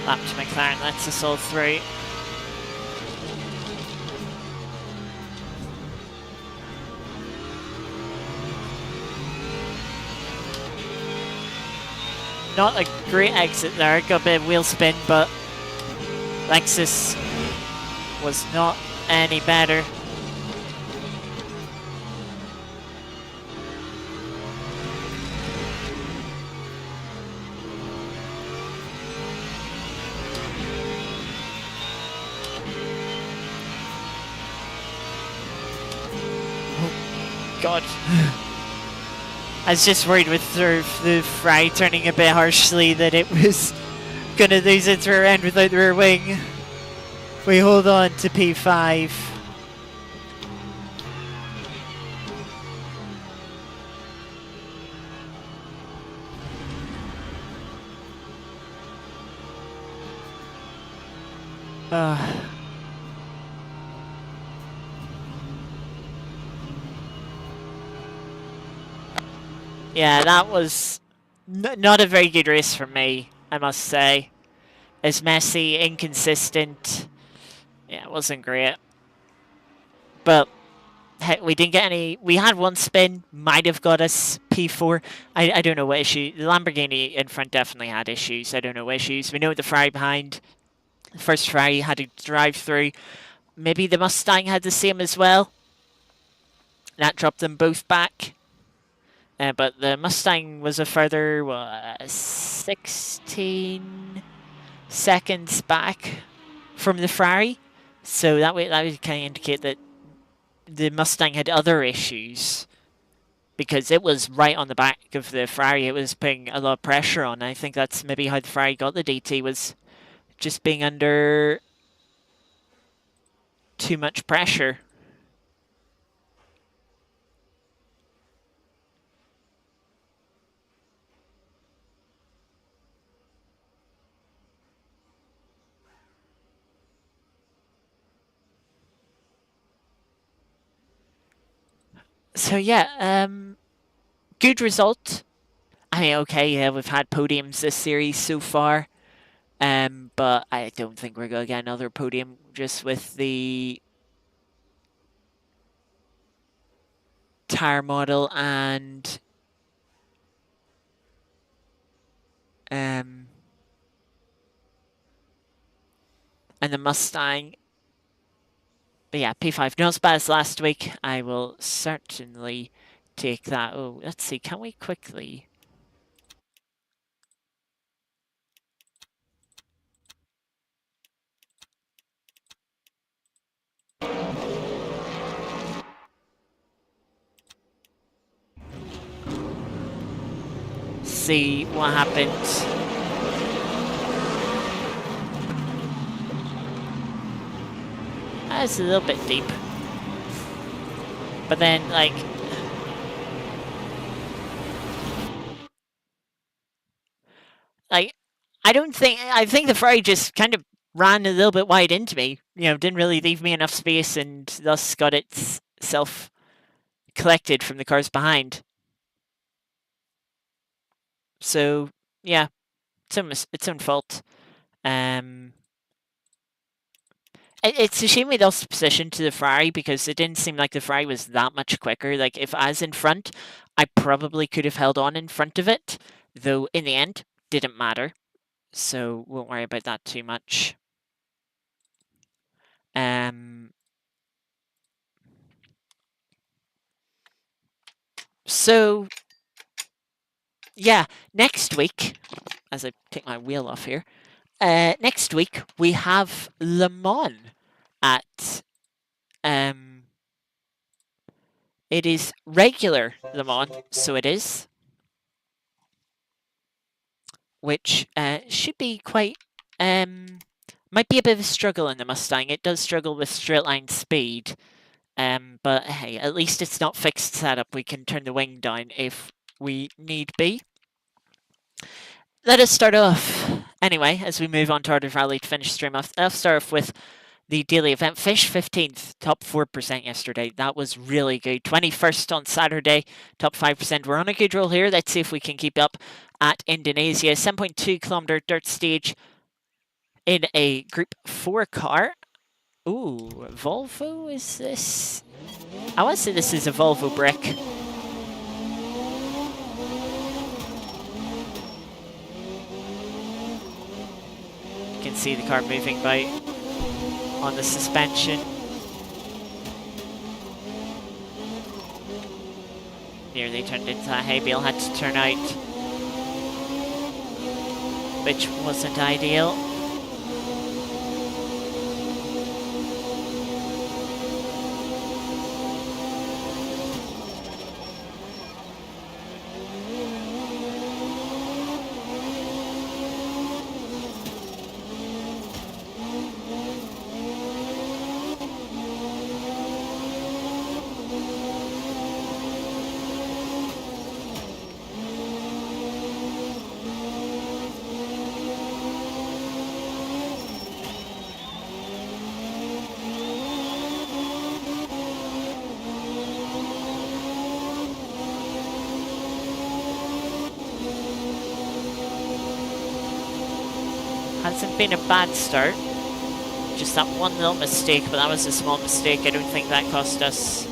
Lap to McLaren lets us all through. Not a great exit there, got a bit of wheel spin, but Lexus was not any better. Oh, God. I was just worried with the fry turning a bit harshly that it was going to lose its rear end without the rear wing. We hold on to P5. Yeah, that was not a very good race for me, I must say. It's messy, inconsistent. Yeah, it wasn't great. But heck, we didn't get any. We had one spin, might have got us P4. I don't know what issue. The Lamborghini in front definitely had issues. I don't know what issues. We know the Ferrari behind. The first Ferrari had to drive through. Maybe the Mustang had the same as well. That dropped them both back. But the Mustang was a further 16 seconds back from the Ferrari. So that would kind of indicate that the Mustang had other issues because it was right on the back of the Ferrari. It was putting a lot of pressure on. I think that's maybe how the Ferrari got the DT, was just being under too much pressure. So yeah, good result. I mean, okay, yeah, we've had podiums this series so far. But I don't think we're going to get another podium just with the tyre model and the Mustang. But yeah, P5, not as bad as last week. I will certainly take that. Oh, let's see, can we quickly... see what happened. That's a little bit deep. But then, like... I think the Ferrari just kind of ran a little bit wide into me. You know, didn't really leave me enough space and thus got itself collected from the cars behind. So, yeah, its own fault. It's a shame we lost position to the Ferrari because it didn't seem like the Ferrari was that much quicker. Like, if I was in front, I probably could have held on in front of it, though in the end, didn't matter. So, won't worry about that too much. So, yeah, next week, as I take my wheel off here, next week we have Le Mans at it is regular Le Mans, so it is, which should be quite might be a bit of a struggle in the Mustang. It does struggle with straight line speed, but hey, at least it's not fixed setup. We can turn the wing down if we need be. Let us start off anyway as we move on to our rally to finish stream off. I'll start off with the daily event. Fish 15th, top 4% yesterday. That was really good. 21st on Saturday, top 5%. We're on a good roll here. Let's see if we can keep up at Indonesia. 7.2 kilometer dirt stage in a Group 4 car. Ooh, Volvo is this? I want to say this is a Volvo brick. You can see the car moving by on the suspension. Nearly turned into a hay bale, had to turn out, which wasn't ideal. Hasn't been a bad start. Just that one little mistake, but that was a small mistake. I don't think that cost us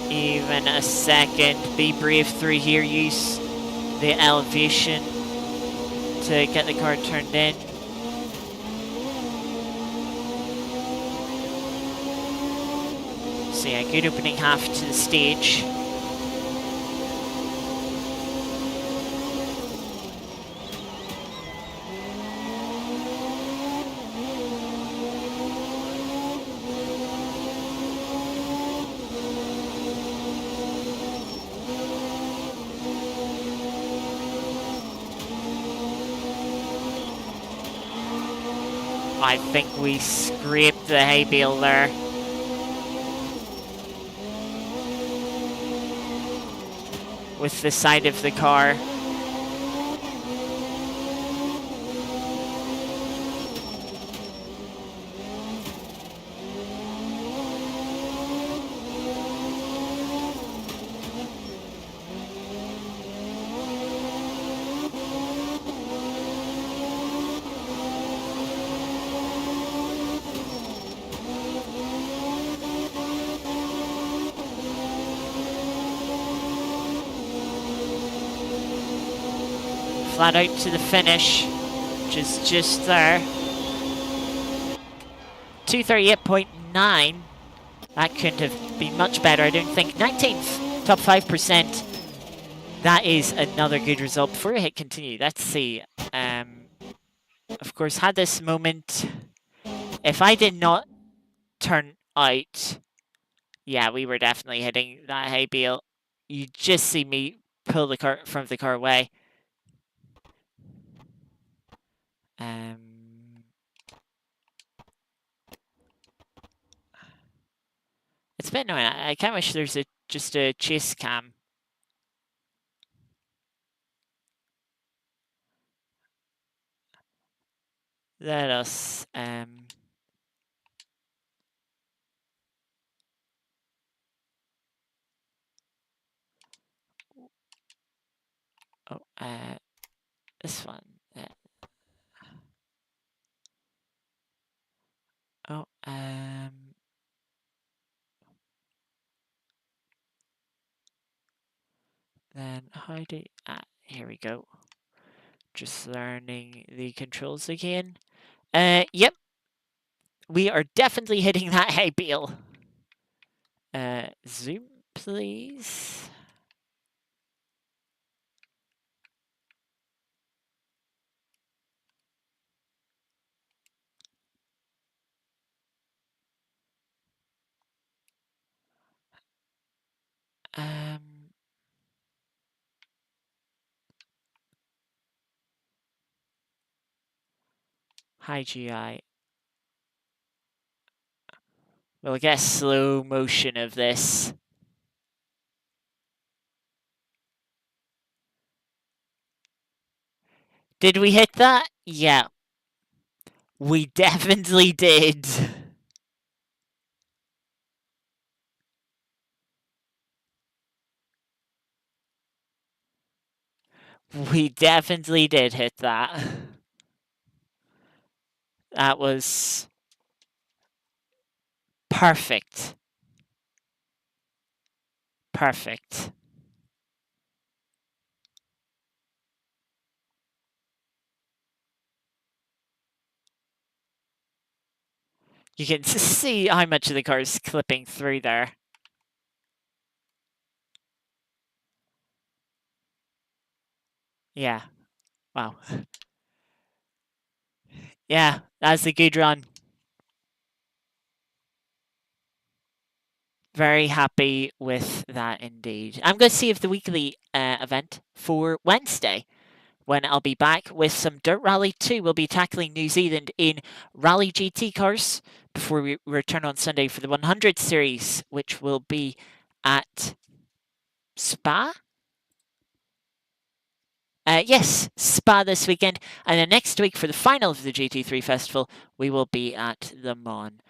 even a second. Be brave through here. Use the elevation to get the car turned in. So yeah, good opening half to the stage. I think we scraped the hay bale there. With the side of the car. Flat out to the finish, which is just there. 238.9. That couldn't have been much better, I don't think. 19th, top 5%. That is another good result. Before we hit continue, let's see. Of course, had this moment. If I did not turn out, yeah, we were definitely hitting that hay bale. You just see me pull the car from the car away. It's a bit annoying. I kind of wish there's just a chase cam. Let us this one. Oh, how do... here we go. Just learning the controls again. Yep. We are definitely hitting that hay bale. Zoom, please. High GI. We'll get slow motion of this. Did we hit that? Yeah. We definitely did. We definitely did hit that. That was perfect. Perfect. You can see how much of the car is clipping through there. Yeah. Wow. Yeah, that's a good run. Very happy with that indeed. I'm going to see if the weekly event for Wednesday, when I'll be back with some Dirt Rally 2. We'll be tackling New Zealand in Rally GT cars before we return on Sunday for the 100 series, which will be at Spa. Yes, Spa this weekend. And then next week for the final of the GT3 Festival, we will be at Le Mans.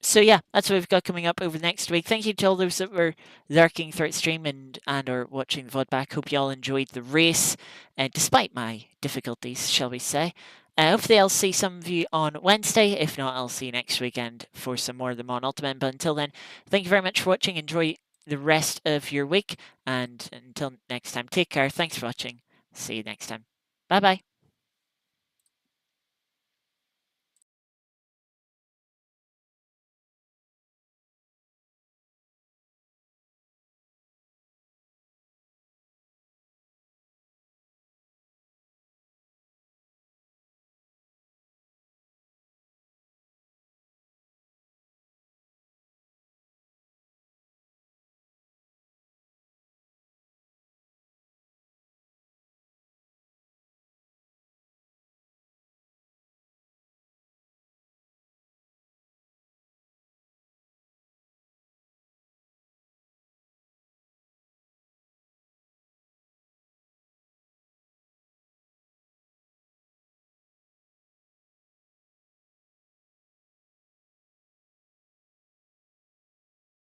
So yeah, that's what we've got coming up over the next week. Thank you to all those that were lurking throughout stream and are watching the VOD back. Hope you all enjoyed the race, despite my difficulties, shall we say. Hopefully I'll see some of you on Wednesday. If not, I'll see you next weekend for some more of the Mon Ultimate. But until then, thank you very much for watching. Enjoy the rest of your week. And until next time, take care. Thanks for watching. See you next time. Bye-bye.